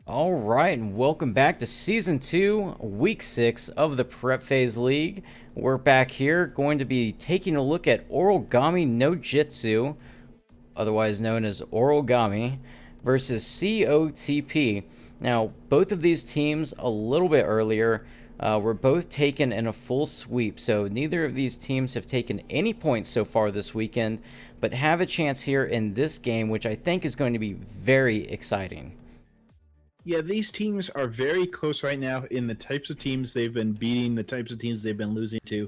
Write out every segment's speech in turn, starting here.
All right, and welcome back to Season 2, Week 6 of the Prep Phase League. We're back here going to be taking a look at Oralgami no Jitsu, otherwise known as Oralgami, versus COTP. Now, both of these teams a little bit earlier were both taken in a full sweep, so neither of these teams have taken any points so far this weekend, but have a chance here in this game, which I think is going to be very exciting. Yeah, these teams are very close right now in the types of teams they've been beating, the types of teams they've been losing to,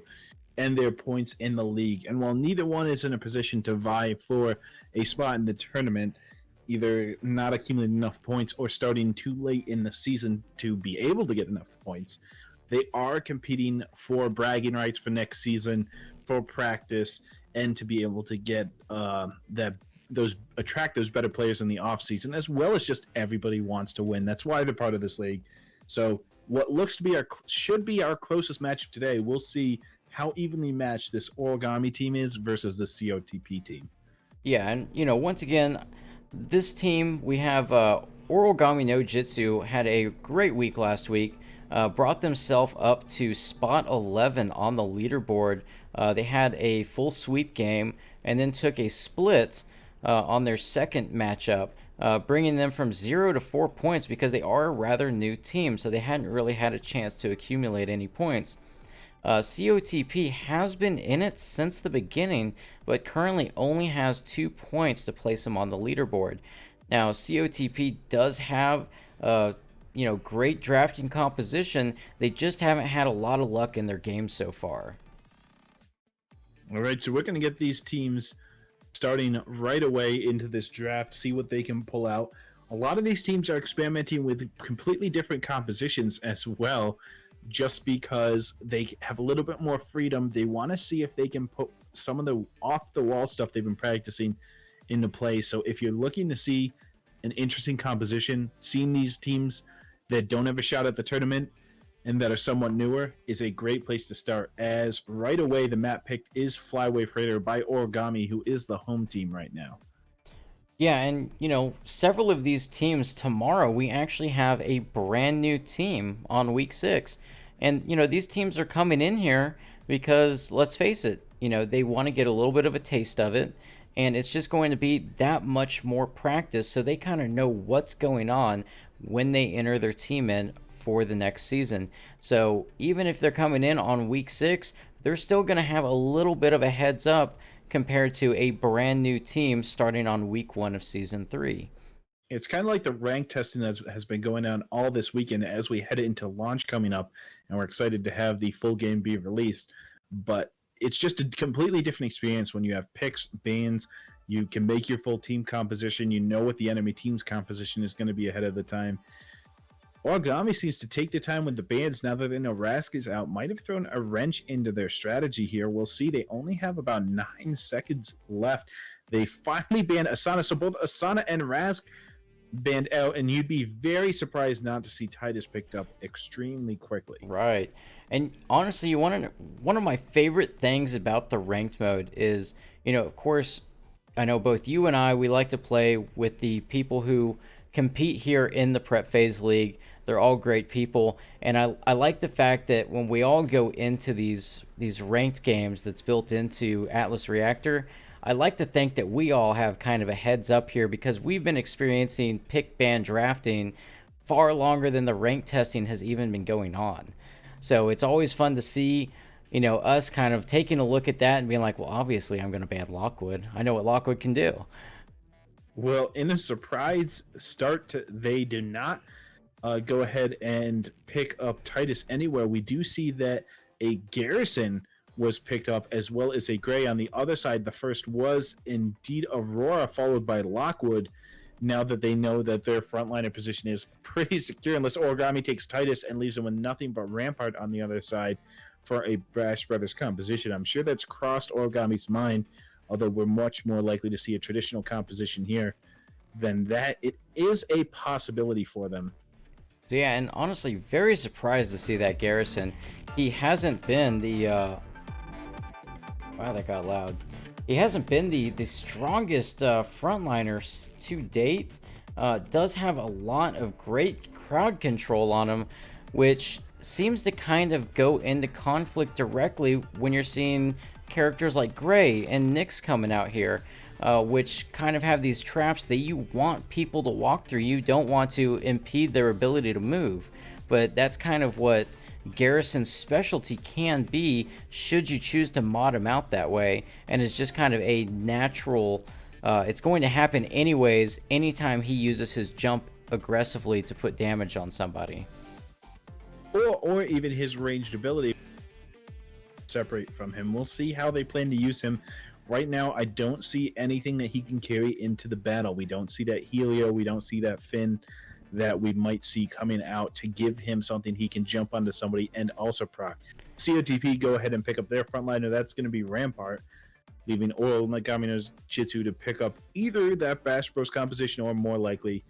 and their points in the league. And while neither one is in a position to vie for a spot in the tournament, either not accumulating enough points or starting too late in the season to be able to get enough points, they are competing for bragging rights for next season, for practice, and to be able to get that those attract those better players in the off season, as well as just everybody wants to win. That's why they're part of this league. So what looks to be our should be our closest matchup today. We'll see how evenly matched this Origami team is versus the COTP team. Yeah, and once again, this team we have Origami no Jitsu had a great week last week. Brought themselves up to spot 11 on the leaderboard. They had a full sweep game and then took a split on their second matchup, bringing them from 0 to 4 points because they are a rather new team, so they hadn't really had a chance to accumulate any points. COTP has been in it since the beginning, but currently only has 2 points to place them on the leaderboard. Now, COTP does have, great drafting composition. They just haven't had a lot of luck in their games so far. All right, so we're going to get these teams starting right away into this draft, see what they can pull out. A lot of these teams are experimenting with completely different compositions as well, just because they have a little bit more freedom. They want to see if they can put some of the off the wall stuff they've been practicing into play. So if you're looking to see an interesting composition, seeing these teams that don't have a shot at the tournament and that are somewhat newer is a great place to start, as right away the map picked is Flyway Freighter by Origami, who is the home team right now. Yeah, and several of these teams tomorrow, we actually have a brand new team on week 6. And these teams are coming in here because let's face it, they want to get a little bit of a taste of it, and it's just going to be that much more practice so they kind of know what's going on when they enter their team in for the next season. So even if they're coming in on week 6, they're still going to have a little bit of a heads up compared to a brand new team starting on week 1 of season 3. It's kind of like the rank testing that has been going on all this weekend as we head into launch coming up, and we're excited to have the full game be released. But it's just a completely different experience when you have picks, bans. You can make your full team composition. You know what the enemy team's composition is going to be ahead of the time. Origami seems to take the time with the bans now that they know Rask is out. Might have thrown a wrench into their strategy here. We'll see. They only have about 9 seconds left. They finally banned Asana. So both Asana and Rask banned out, and you'd be very surprised not to see Titus picked up extremely quickly. Right. And honestly, one of my favorite things about the ranked mode is, of course, I know both you and I, we like to play with the people who compete here in the Prep Phase League. They're all great people, and I like the fact that when we all go into these ranked games that's built into Atlas Reactor, I like to think that we all have kind of a heads up here because we've been experiencing pick ban drafting far longer than the rank testing has even been going on. So it's always fun to see, us kind of taking a look at that and being like, well, obviously I'm going to ban Lockwood. I know what Lockwood can do. Well, in a surprise start, they do not go ahead and pick up Titus anywhere. We do see that a Garrison was picked up as well as a Gray. On the other side, the first was indeed Aurora, followed by Lockwood. Now that they know that their frontliner position is pretty secure, unless Origami takes Titus and leaves them with nothing but Rampart on the other side for a Brash Brothers composition. I'm sure that's crossed Origami's mind, although we're much more likely to see a traditional composition here than that. It is a possibility for them. So yeah, and honestly, very surprised to see that Garrison. He hasn't been the wow, that got loud. He hasn't been the strongest frontliner to date. does have a lot of great crowd control on him, which seems to kind of go into conflict directly when you're seeing characters like Gray and Nyx coming out here, which kind of have these traps that you want people to walk through. You don't want to impede their ability to move, but that's kind of what Garrison's specialty can be should you choose to mod him out that way, and it's just kind of a natural, it's going to happen anyways anytime he uses his jump aggressively to put damage on somebody. Or even his ranged ability separate from him. We'll see how they plan to use him. Right now, I don't see anything that he can carry into the battle. We don't see that Helio, we don't see that Finn that we might see coming out to give him something he can jump onto somebody and also proc. COTP go ahead and pick up their frontliner. That's going to be Rampart, leaving Oralgami's Jitsu to pick up either that Bash Bros composition or more likely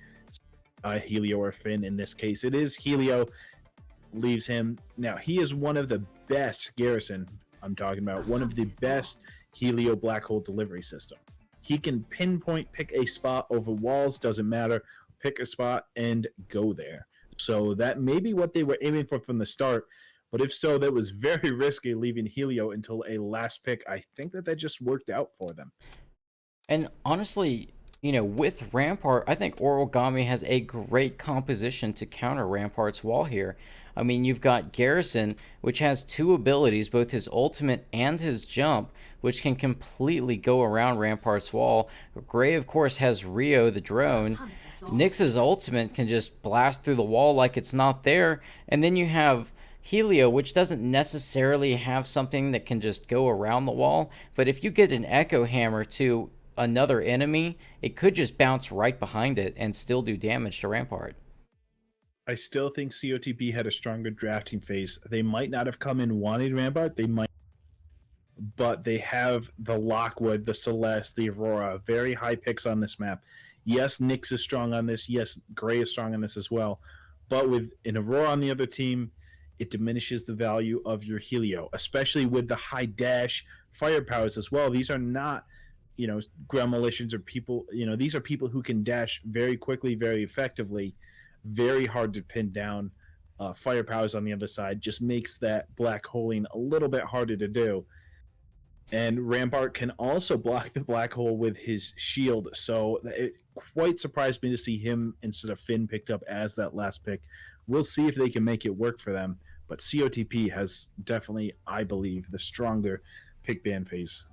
Helio or Finn. In this case, it is Helio. Leaves him. Now, he is one of the best Garrison, I'm talking about, one of the best Helio black hole delivery system. He can pinpoint pick a spot over walls, doesn't matter, pick a spot and go there. So that may be what they were aiming for from the start, but if so, that was very risky leaving Helio until a last pick. I think that just worked out for them. And honestly, with Rampart, I think Oralgami has a great composition to counter Rampart's wall here. I mean, you've got Garrison, which has two abilities, both his ultimate and his jump, which can completely go around Rampart's wall. Gray, of course, has Rio, the drone. Nyx's ultimate can just blast through the wall like it's not there. And then you have Helio, which doesn't necessarily have something that can just go around the wall. But if you get an Echo Hammer to another enemy, it could just bounce right behind it and still do damage to Rampart. I still think COTP had a stronger drafting phase. They might not have come in wanting Rampart, but they have the Lockwood, the Celeste, the Aurora, very high picks on this map. Yes, Nyx is strong on this. Yes, Gray is strong on this as well. But with an Aurora on the other team, it diminishes the value of your Helio, especially with the high dash fire powers as well. These are not Gremolitions or people, these are people who can dash very quickly, very effectively, very hard to pin down. Fire powers on the other side just makes that black holing a little bit harder to do. And Rampart can also block the black hole with his shield, so it quite surprised me to see him instead of Finn picked up as that last pick. We'll see if they can make it work for them, but COTP has definitely, I believe, the stronger pick ban phase.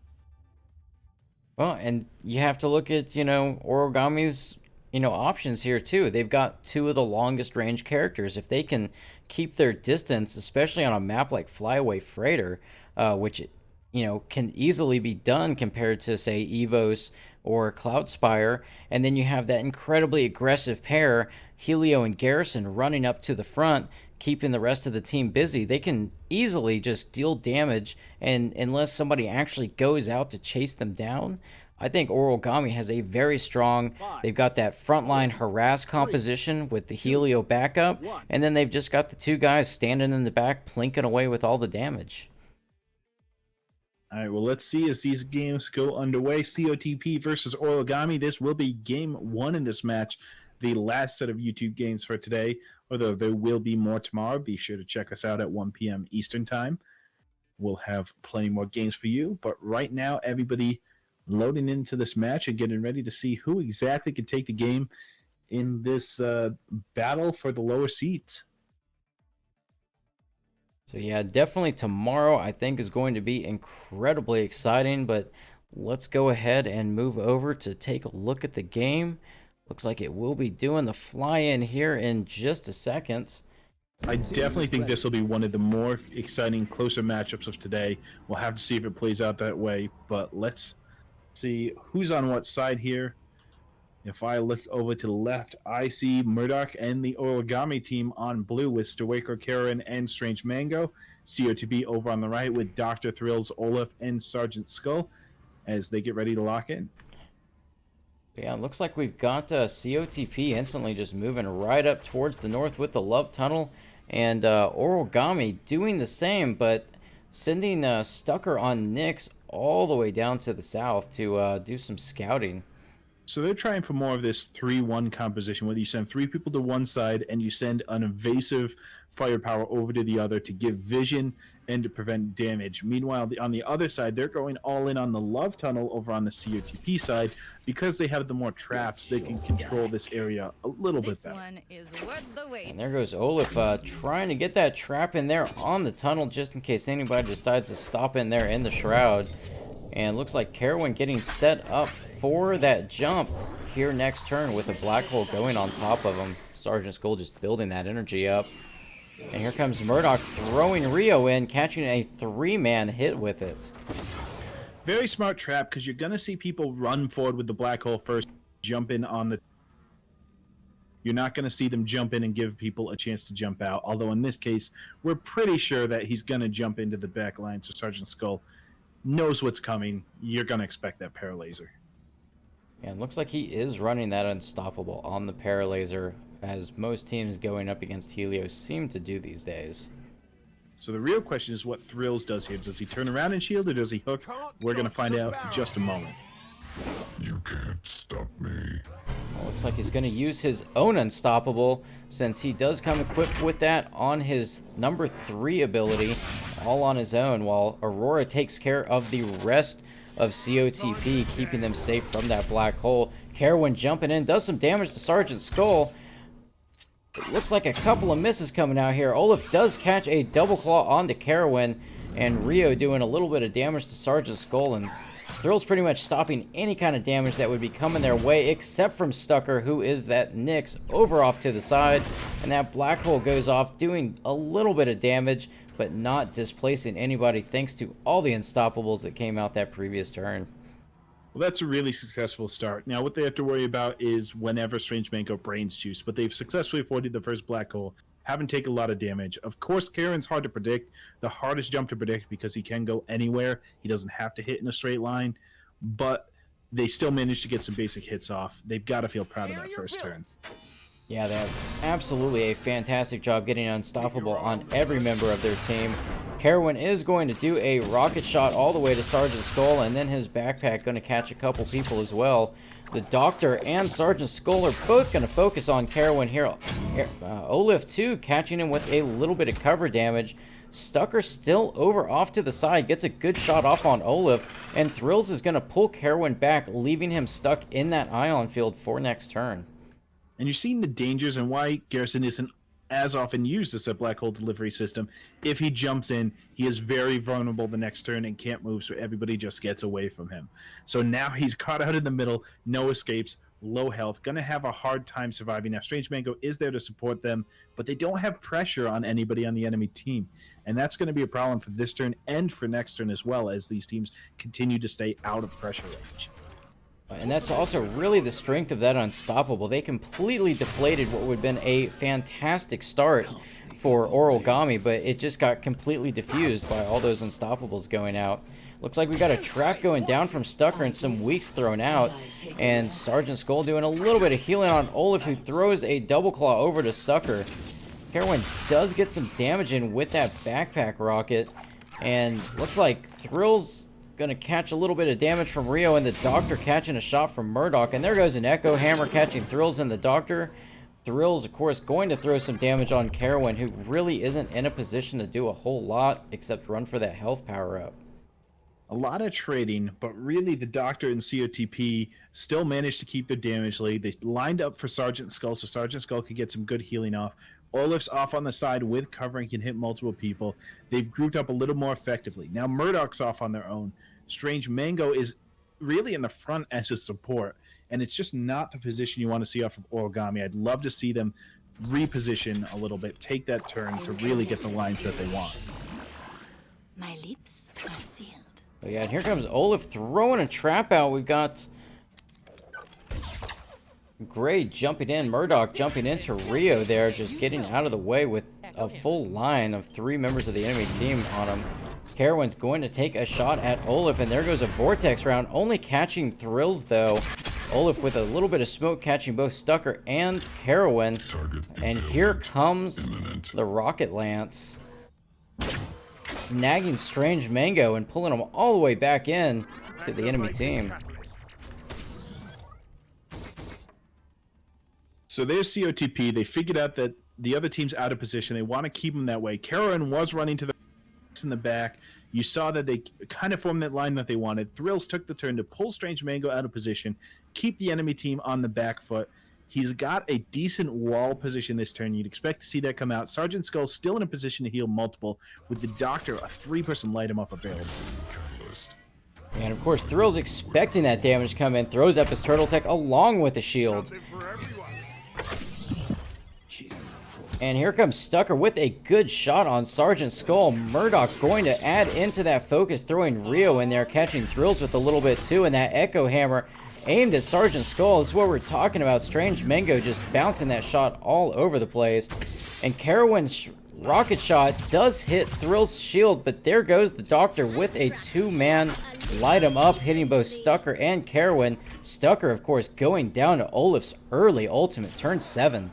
Well, and you have to look at, Origami's, options here too. They've got two of the longest range characters. If they can keep their distance, especially on a map like Flyaway Freighter, which, can easily be done compared to, say, Evos or Cloudspire, and then you have that incredibly aggressive pair, Helio and Garrison, running up to the front, keeping the rest of the team busy, they can easily just deal damage, and unless somebody actually goes out to chase them down, I think Oralgami has a very strong, they've got that frontline harass composition with the Helio backup, and then they've just got the two guys standing in the back plinking away with all the damage. All right, well, let's see as these games go underway. COTP versus Oralgami. This will be game one in this match, the last set of YouTube games for today, although there will be more tomorrow. Be sure to check us out at 1 p.m. Eastern Time. We'll have plenty more games for you, but right now, everybody loading into this match and getting ready to see who exactly can take the game in this battle for the lower seats. So yeah, definitely tomorrow I think is going to be incredibly exciting, but let's go ahead and move over to take a look at the game. Looks like it will be doing the fly-in here in just a second. I definitely think this will be one of the more exciting, closer matchups of today. We'll have to see if it plays out that way, but let's see who's on what side here. If I look over to the left, I see Murdoch and the Origami team on blue with Stowaker, Karen, and Strange Mango. COTB over on the right with Dr. Thrills, Olaf, and Sergeant Skull as they get ready to lock in. Yeah, it looks like we've got COTP instantly just moving right up towards the north with the Love Tunnel, and Origami doing the same, but sending Stucker on Nyx all the way down to the south to do some scouting. So they're trying for more of this 3-1 composition, where you send 3 people to one side and you send an invasive firepower over to the other to give vision and to prevent damage. Meanwhile, on the other side, they're going all in on the love tunnel over on the COTP side. Because they have the more traps, they can control this area a little bit better. One is worth the wait. And there goes Olaf trying to get that trap in there on the tunnel just in case anybody decides to stop in there in the shroud. And looks like Carowin getting set up for that jump here next turn with a black hole going on top of him. Sergeant Skull just building that energy up. And here comes Murdoch throwing Rio in, catching a 3-man hit with it. Very smart trap, because you're going to see people run forward with the black hole first, jump in on the... You're not going to see them jump in and give people a chance to jump out. Although in this case, we're pretty sure that he's going to jump into the back line, so Sergeant Skull knows what's coming. You're going to expect that paralaser. Yeah, it looks like he is running that unstoppable on the paralaser, as most teams going up against Helios seem to do these days. So the real question is what Thrills does here. Does he turn around and shield, or does he hook? We're going to find out in just a moment. You can't stop me. Well, looks like he's going to use his own unstoppable, since he does come equipped with that on his number 3 ability, all on his own, while Aurora takes care of the rest of COTP, keeping them safe from that black hole. Carowin jumping in, does some damage to Sergeant Skull. It looks like a couple of misses coming out here. Olaf does catch a double claw onto Carowin, and Rio doing a little bit of damage to Sergeant Skull, and Thrill's pretty much stopping any kind of damage that would be coming their way, except from Stucker, who is that Nyx over off to the side, and that black hole goes off, doing a little bit of damage, but not displacing anybody thanks to all the unstoppables that came out that previous turn. Well, that's a really successful start. Now, what they have to worry about is whenever Strange Mango brains juice, but they've successfully avoided the first black hole, haven't taken a lot of damage. Of course, Karen's hard to predict, the hardest jump to predict, because he can go anywhere. He doesn't have to hit in a straight line, but they still managed to get some basic hits off. They've got to feel proud of that first turn. Yeah, they have absolutely a fantastic job getting unstoppable on every member of their team. Carowin is going to do a rocket shot all the way to Sergeant Skull, and then his backpack going to catch a couple people as well. The Doctor and Sergeant Skull are both going to focus on Carowin here. Olaf, too, catching him with a little bit of cover damage. Stucker still over off to the side, gets a good shot off on Olaf, and Thrills is going to pull Carowin back, leaving him stuck in that ion field for next turn. And you're seeing the dangers and why Garrison isn't as often used as a black hole delivery system. If he jumps in, he is very vulnerable the next turn and can't move, so everybody just gets away from him. So now he's caught out in the middle, no escapes, low health, going to have a hard time surviving. Now, Strange Mango is there to support them, but they don't have pressure on anybody on the enemy team. And that's going to be a problem for this turn and for next turn as well, as these teams continue to stay out of pressure range. And that's also really the strength of that unstoppable. They completely deflated what would have been a fantastic start for Oralgami, but it just got completely diffused by all those unstoppables going out. Looks like we got a trap going down from Stucker and some weaks thrown out. And Sergeant Skull doing a little bit of healing on Olaf, who throws a double claw over to Stucker. Carowin does get some damage in with that backpack rocket. And looks like Thrills gonna catch a little bit of damage from Rio, and the Doctor catching a shot from Murdoch. And there goes an Echo Hammer catching Thrills and the Doctor. Thrills, of course, going to throw some damage on Carowin, who really isn't in a position to do a whole lot except run for that health power-up. A lot of trading, but really the Doctor and COTP still managed to keep their damage lead. They lined up for Sergeant Skull, so Sergeant Skull could get some good healing off. Olaf's off on the side with cover and can hit multiple people. They've grouped up a little more effectively. Now Murdoch's off on their own. Strange Mango is really in the front as a support, and it's just not the position you want to see off of Oralgami. I'd love to see them reposition a little bit, take that turn to really get the lines that they want. My lips are sealed. Oh yeah, and here comes Olaf throwing a trap out. We've got Gray jumping in, Murdoch jumping into Rio there, just getting out of the way with a full line of 3 members of the enemy team on him. Carowin's going to take a shot at Olaf, and there goes a Vortex round, only catching Thrills though. Olaf with a little bit of smoke catching both Stucker and Carowin. And here comes the Rocket Lance, snagging Strange Mango and pulling him all the way back in to the enemy team. So there's COTP. They figured out that the other team's out of position. They want to keep them that way. Karen was running to the in the back. You saw that they kind of formed that line that they wanted. Thrills took the turn to pull Strange Mango out of position, keep the enemy team on the back foot. He's got a decent wall position this turn. You'd expect to see that come out. Sergeant Skull still in a position to heal multiple, with the Doctor, a 3-person light him up available. And of course, Thrill's expecting that damage to come in, throws up his Turtle Tech along with the shield. And here comes Stucker with a good shot on Sergeant Skull. Murdoch going to add into that focus, throwing Rio in there, catching Thrills with a little bit too, and that Echo Hammer aimed at Sergeant Skull is what we're talking about. Strange Mango just bouncing that shot all over the place. And Carowin's rocket shot does hit Thrill's shield, but there goes the Doctor with a 2-man light him up, hitting both Stucker and Carowin. Stucker, of course, going down to Olaf's early ultimate, turn 7.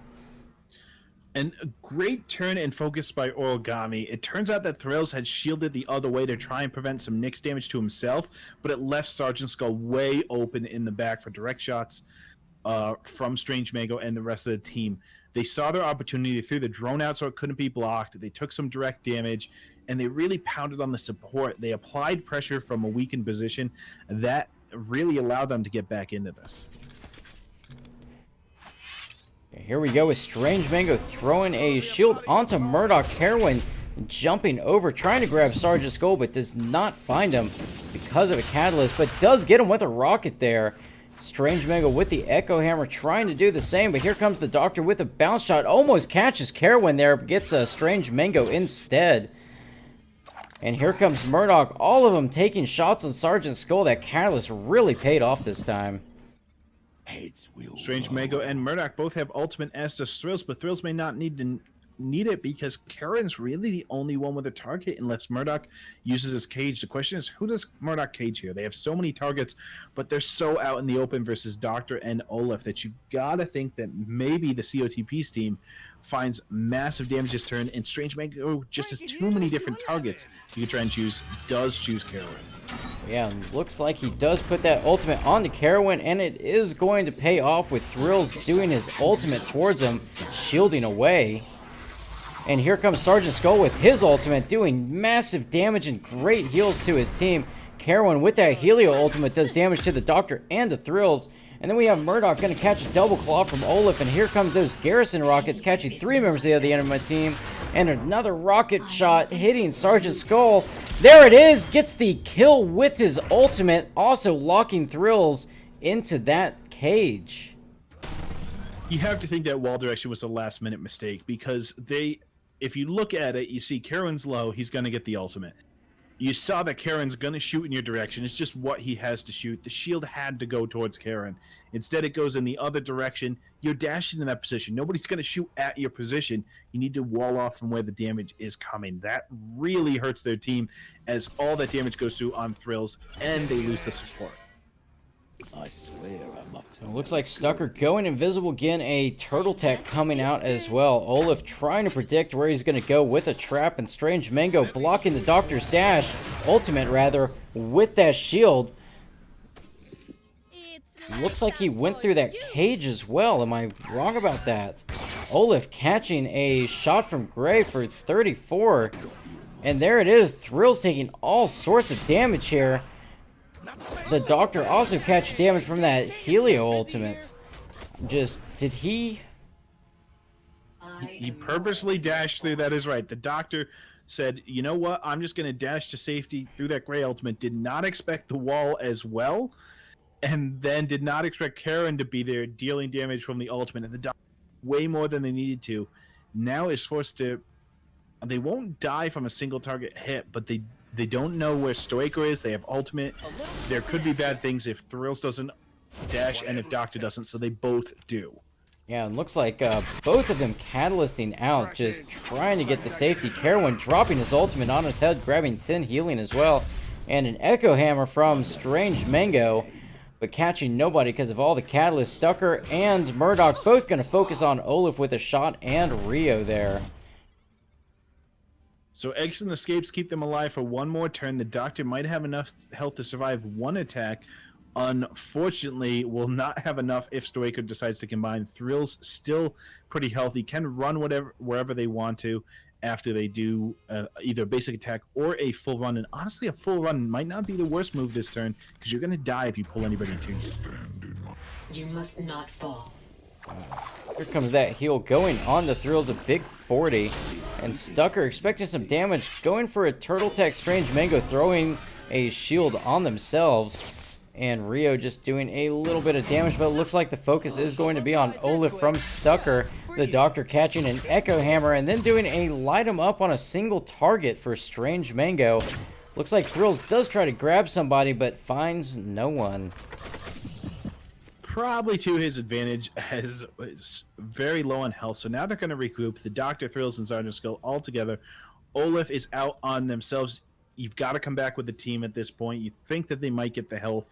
And a great turn and focus by Oralgami. It turns out that Thrills had shielded the other way to try and prevent some Nyx damage to himself, but it left Sergeant Skull way open in the back for direct shots from Strange Mango and the rest of the team. They saw their opportunity. They threw the drone out so it couldn't be blocked. They took some direct damage, and they really pounded on the support. They applied pressure from a weakened position. That really allowed them to get back into this. Here we go with Strange Mango throwing a shield onto Murdoch. Carowin jumping over, trying to grab Sergeant Skull, but does not find him because of a catalyst, but does get him with a rocket there. Strange Mango with the Echo Hammer trying to do the same, but here comes the Doctor with a bounce shot. Almost catches Carowin there, but gets a Strange Mango instead. And here comes Murdoch. All of them taking shots on Sergeant Skull. That catalyst really paid off this time. Strange Mango and Murdoch both have ultimate as does Thrills, but Thrills may not need it because Karen's really the only one with a target unless Murdoch uses his cage. The question is, who does Murdoch cage here? They have so many targets, but they're so out in the open versus Doctor and Olaf that you gotta think that maybe the COTP's team finds massive damage this turn, and Strange Mango just has too many different targets you can try and choose. Does choose Karen. Yeah, looks like he does put that ultimate on the Carowin, and it is going to pay off with Thrills doing his ultimate towards him, shielding away. And here comes Sergeant Skull with his ultimate, doing massive damage and great heals to his team. Carowin with that Helio ultimate does damage to the Doctor and the Thrills. And then we have Murdoch going to catch a double claw from Olaf, and here comes those Garrison rockets catching 3 members of the enemy team. And another rocket shot hitting Sergeant Skull. There it is! Gets the kill with his ultimate, also locking Thrills into that cage. You have to think that wall direction was a last-minute mistake because if you look at it, you see Karen's low, he's going to get the ultimate. You saw that Karen's going to shoot in your direction. It's just what he has to shoot. The shield had to go towards Karen. Instead, it goes in the other direction. You're dashing in that position. Nobody's going to shoot at your position. You need to wall off from where the damage is coming. That really hurts their team as all that damage goes through on Thrills, and they lose the support. I swear I'm up to It looks like Stucker going invisible again, a Turtle Tech coming out as well. Olaf trying to predict where he's going to go with a trap, and Strange Mango blocking the Doctor's dash, ultimate rather, with that shield. Looks like he went through that cage as well. Am I wrong about that? Olaf catching a shot from Gray for 34. And there it is. Thrills taking all sorts of damage here. The Doctor also catch damage from that Helio ultimate. Did he... He purposely dashed through, that is right. The Doctor said, you know what, I'm just going to dash to safety through that Gray ultimate. Did not expect the wall as well. And then did not expect Karen to be there dealing damage from the ultimate. And the Doctor, way more than they needed to, now is forced to... They won't die from a single target hit, but they don't know where Stoico is. They have ultimate. There could be bad things if Thrills doesn't dash and if Doctor doesn't, so they both do. Yeah, it looks like both of them catalysting out, just trying to get to safety. Carowin dropping his ultimate on his head, grabbing 10 healing as well. And an Echo Hammer from Strange Mango, but catching nobody because of all the catalysts. Stucker and Murdoch both going to focus on Olaf with a shot and Rio there. So Eggs and Escapes keep them alive for one more turn. The Doctor might have enough health to survive one attack. Unfortunately, will not have enough if Stoiker decides to combine. Thrill's still pretty healthy, can run wherever they want to after they do either a basic attack or a full run. And honestly, a full run might not be the worst move this turn because you're going to die if you pull anybody too. You must not fall. Here comes that heal going on to Thrill's a big 40. And Stucker expecting some damage, going for a Turtle Tech Strange Mango, throwing a shield on themselves. And Rio just doing a little bit of damage, but it looks like the focus is going to be on Olaf from Stucker. The Doctor catching an Echo Hammer and then doing a light him up on a single target for Strange Mango. Looks like Thrills does try to grab somebody, but finds no one. Probably to his advantage, as is very low on health. So now they're going to regroup. The Doctor, Thrills, and Sergeant Skull all together. Olaf is out on themselves. You've got to come back with the team at this point. You think that they might get the health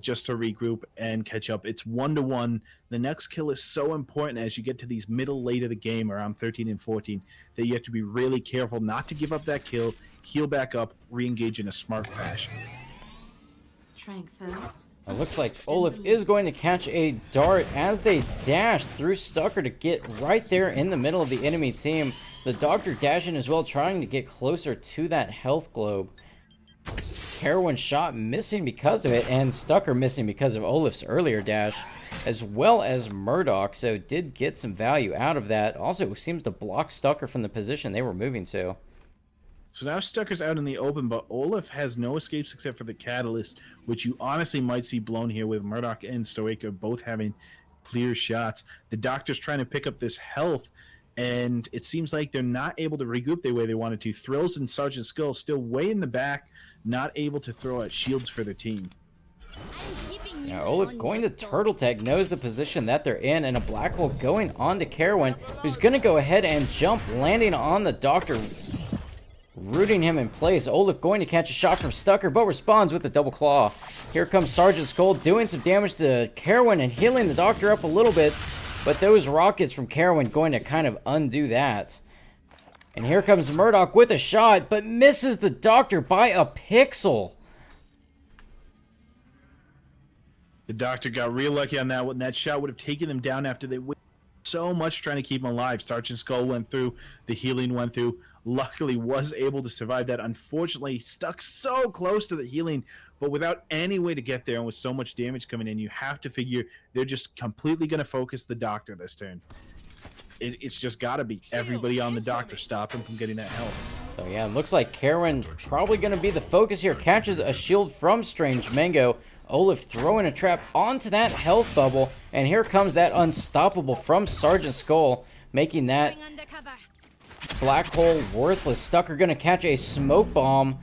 just to regroup and catch up. It's 1-1. The next kill is so important as you get to these middle late of the game, around 13 and 14, that you have to be really careful not to give up that kill, heal back up, re-engage in a smart fashion. Trank first. It looks like Olaf is going to catch a dart as they dash through Stucker to get right there in the middle of the enemy team. The Doctor dashing as well, trying to get closer to that health globe. Heroin shot missing because of it, and Stucker missing because of Olaf's earlier dash, as well as Murdoch, so did get some value out of that. Also seems to block Stucker from the position they were moving to. So now Stucker's out in the open, but Olaf has no escapes except for the Catalyst, which you honestly might see blown here with Murdoch and Stoica both having clear shots. The Doctor's trying to pick up this health, and it seems like they're not able to regroup the way they wanted to. Thrills and Sergeant Skull still way in the back, not able to throw out shields for their team. Now Olaf going to Turtle Tech, knows the position that they're in, and a black hole going on to Carowin, who's going to go ahead and jump, landing on the Doctor, rooting him in place. Olaf going to catch a shot from Stucker, but responds with a double claw. Here comes Sergeant Skull doing some damage to Carowin and healing the Doctor up a little bit, but those rockets from Carowin going to kind of undo that. And here comes Murdoch with a shot, but misses the Doctor by a pixel. The Doctor got real lucky on that one. That shot would have taken them down after they waited so much trying to keep him alive. Sergeant Skull went through, the healing went through. Luckily was able to survive that. Unfortunately, stuck so close to the healing, but without any way to get there, and with so much damage coming in, you have to figure they're just completely going to focus the Doctor this turn. It's just got to be everybody on the Doctor, stop him from getting that help. So yeah, it looks like Carowin probably going to be the focus here. Catches a shield from Strange Mango. Olaf throwing a trap onto that health bubble, and here comes that unstoppable from Sergeant Skull, making that black hole worthless. Stucker going to catch a smoke bomb,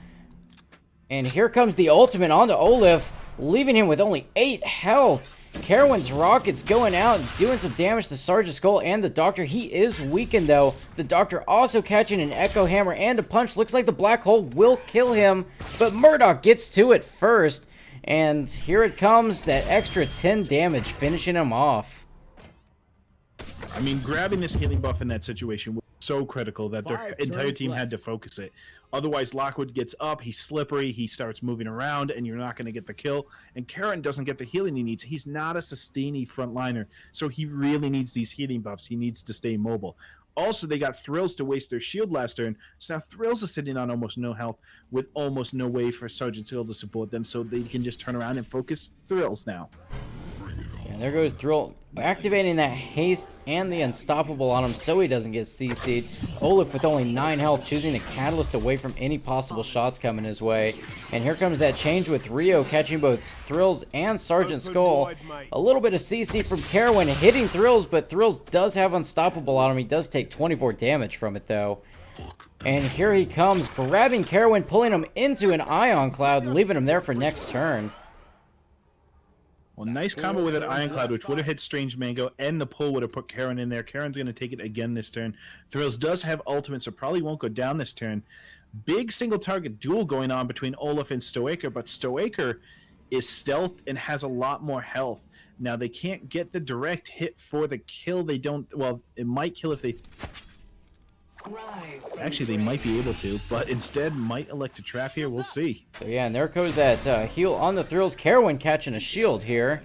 and here comes the ultimate onto Olaf, leaving him with only 8 health. Carowin's rockets going out, doing some damage to Sergeant Skull and the Doctor. He is weakened though. The Doctor also catching an Echo Hammer and a punch. Looks like the black hole will kill him, but Murdoch gets to it first. And here it comes, that extra 10 damage, finishing him off. I mean, grabbing this healing buff in that situation was so critical that their entire team had to focus it. Otherwise, Lockwood gets up, he's slippery, he starts moving around, and you're not going to get the kill. And Karen doesn't get the healing he needs. He's not a sustainy frontliner, so he really needs these healing buffs. He needs to stay mobile. Also, they got Thrills to waste their shield last turn, so now Thrills is sitting on almost no health with almost no way for Sergeant Skull to support them, so they can just turn around and focus Thrills now. And there goes Thrill, activating that haste and the unstoppable on him so he doesn't get CC'd. Olaf with only 9 health, choosing the Catalyst away from any possible shots coming his way. And here comes that change with Rio catching both Thrills and Sergeant Skull. A little bit of CC from Carowin hitting Thrills, but Thrills does have unstoppable on him. He does take 24 damage from it though. And here he comes, grabbing Carowin, pulling him into an Ion Cloud, and leaving him there for next turn. Well, nice combo with an Iron Cloud, which would have hit Strange Mango, and the pull would have put Karen in there. Karen's going to take it again this turn. Thrills does have ultimate, so probably won't go down this turn. Big single target duel going on between Olaf and Stoiker, but Stoiker is stealth and has a lot more health. Now, they can't get the direct hit for the kill. They don't, well, it might kill if they Rise. Actually, they might be able to, but instead might elect to trap here. We'll see. So yeah, and there goes that heal on the Thrills. Carowin catching a shield here.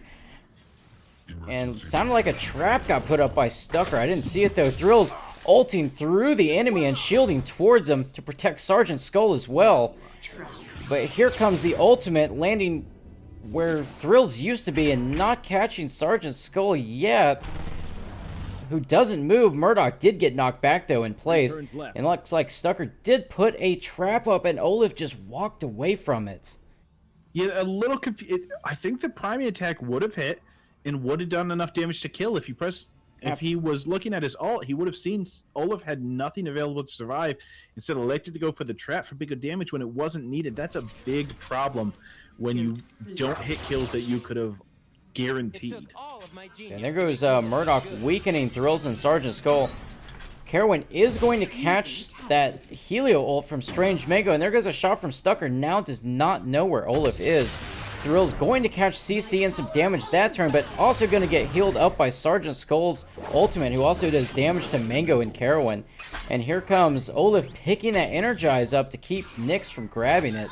And it sounded like a trap got put up by Stucker. I didn't see it though. Thrills ulting through the enemy and shielding towards him to protect Sergeant Skull as well. But here comes the ultimate, landing where Thrills used to be and not catching Sergeant Skull yet, who doesn't move. Murdoch did get knocked back though in place, and looks like Stucker did put a trap up and Olaf just walked away from it. Yeah, a little confused. I think the priming attack would have hit and would have done enough damage to kill. If he was looking at his ult, he would have seen Olaf had nothing available to survive. Instead, elected to go for the trap for bigger damage when it wasn't needed. That's a big problem when you don't hit kills that you could have guaranteed. And there goes Murdoch weakening Thrills and Sergeant Skull. Carowin is going to catch that Helio ult from Strange Mango, and there goes a shot from Stucker. Now does not know where Olaf is. Thrills going to catch CC and some damage that turn, but also going to get healed up by Sergeant Skull's ultimate, who also does damage to Mango and Carowin. And here comes Olaf picking that Energize up to keep Nyx from grabbing it.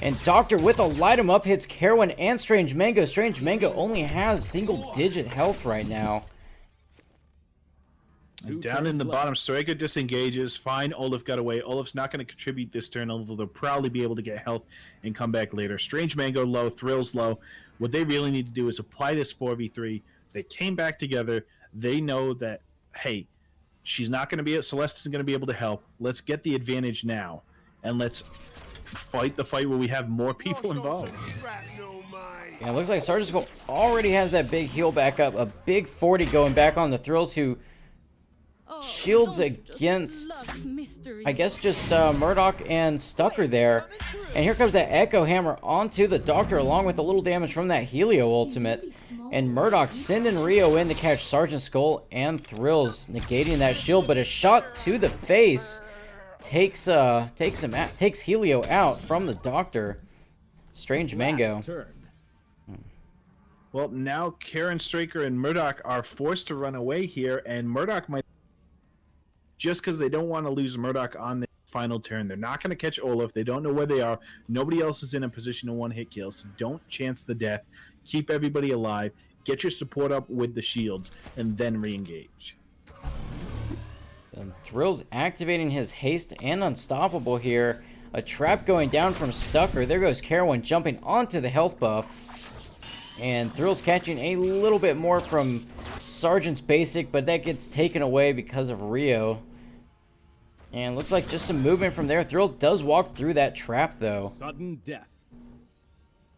And Doctor with a light 'em up hits Carowin and Strange Mango. Strange Mango only has single-digit health right now. And down in the bottom, Striker disengages. Fine, Olaf got away. Olaf's not going to contribute this turn, although they'll probably be able to get help and come back later. Strange Mango low, Thrills low. What they really need to do is apply this 4v3. They came back together. They know that, hey, she's not going to be, Celeste isn't going to be able to help. Let's get the advantage now, and let's fight the fight where we have more people involved. Yeah, it looks like Sergeant Skull already has that big heal back up. A big 40 going back on the Thrills, who shields against, I guess, just Murdoch and Stucker there. And here comes that Echo Hammer onto the Doctor, along with a little damage from that Helio ultimate. And Murdoch sending Rio in to catch Sergeant Skull and Thrills, negating that shield. But a shot to the face takes Helio out from the Doctor. Strange Mango. Well, now Karen, Straker, and Murdoch are forced to run away here, and Murdoch might, just because they don't want to lose Murdoch on the final turn. They're not going to catch Olaf. They don't know where they are. Nobody else is in a position to one-hit kill, so don't chance the death. Keep everybody alive. Get your support up with the shields, and then re-engage. And Thrills activating his haste and unstoppable here. A trap going down from Stucker. There goes Carowin jumping onto the health buff. And Thrills catching a little bit more from Sergeant's basic, but that gets taken away because of Rio. And looks like just some movement from there. Thrills does walk through that trap, though. Sudden death.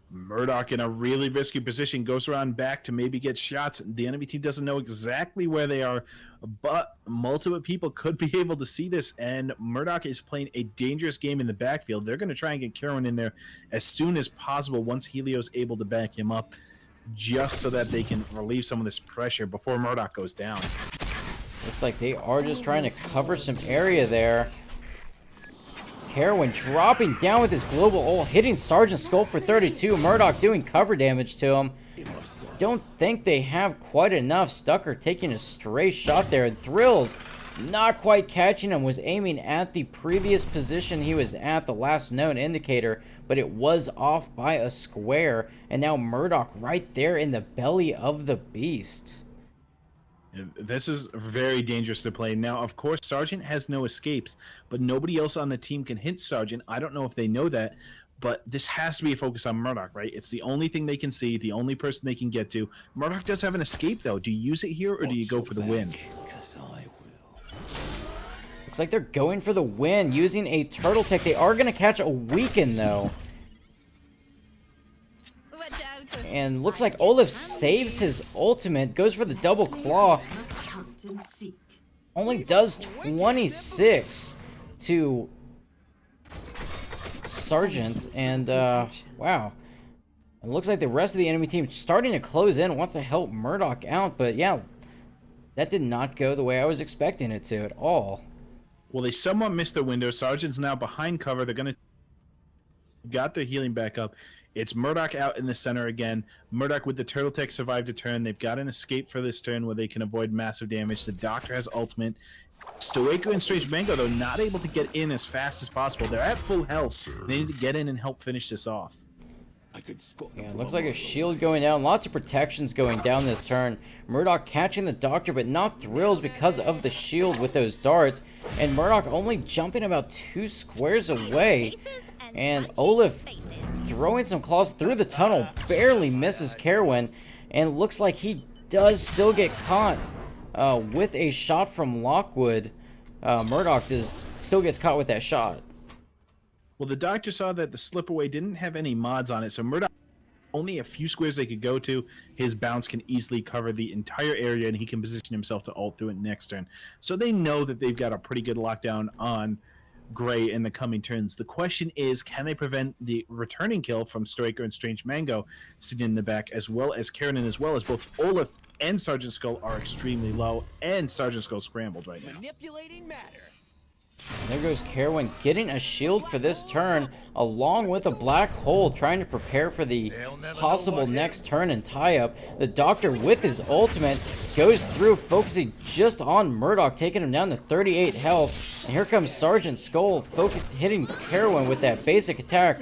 Murdoch in a really risky position, goes around back to maybe get shots. The enemy team doesn't know exactly where they are, but multiple people could be able to see this, and Murdoch is playing a dangerous game in the backfield. They're going to try and get Carowin in there as soon as possible once Helio's able to back him up, just so that they can relieve some of this pressure before Murdoch goes down. Looks like they are just trying to cover some area there. Carowin dropping down with his global ult, hitting Sergeant Skull for 32. Murdoch doing cover damage to him. Don't think they have quite enough. Stucker taking a stray shot there. And Thrills not quite catching him. Was aiming at the previous position he was at, the last known indicator, but it was off by a square. And now Murdoch right there in the belly of the beast. This is very dangerous to play. Now, of course, Sergeant has no escapes, but nobody else on the team can hit Sergeant. I don't know if they know that, but this has to be a focus on Murdoch, right? It's the only thing they can see, the only person they can get to. Murdoch does have an escape, though. Do you use it here, or do you go for the win? Looks like they're going for the win, using a Turtle Tech. They are going to catch a Weaken, though. And looks like Olaf saves his ultimate, goes for the double claw. Only does 26 to Sergeant, and wow. It looks like the rest of the enemy team starting to close in, wants to help Murdoch out, but yeah, that did not go the way I was expecting it to at all. Well, they somewhat missed their window. Sergeant's now behind cover. They're going to got their healing back up. It's Murdoch out in the center again. Murdoch with the Turtle Tech survived a turn. They've got an escape for this turn where they can avoid massive damage. The Doctor has ultimate. Stoico and Strange Mango, though, not able to get in as fast as possible. They're at full health. They need to get in and help finish this off. I could spot Yeah, them it from looks a like a mile shield going down. Lots of protections going down this turn. Murdoch catching the Doctor, but not Thrills because of the shield with those darts. And Murdoch only jumping about 2 squares away. And Olaf throwing some claws through the tunnel. Barely misses Kerwin. And looks like he does still get caught with a shot from Lockwood. Murdoch still gets caught with that shot. Well, the Doctor saw that the slip away didn't have any mods on it, so Murdoch only a few squares they could go to. His bounce can easily cover the entire area, and he can position himself to ult through it next turn. So they know that they've got a pretty good lockdown on Gray in the coming turns. The question is, can they prevent the returning kill from Stoiker and Strange Mango sitting in the back, as well as Karen, as well as both Olaf and Sergeant Skull are extremely low, and Sergeant Skull scrambled right now. manipulating matter. And there goes Kerwin getting a shield for this turn, along with a black hole, trying to prepare for the possible next turn and tie-up. The Doctor, with his ultimate, goes through, focusing just on Murdoch, taking him down to 38 health. And here comes Sergeant Skull, hitting Kerwin with that basic attack.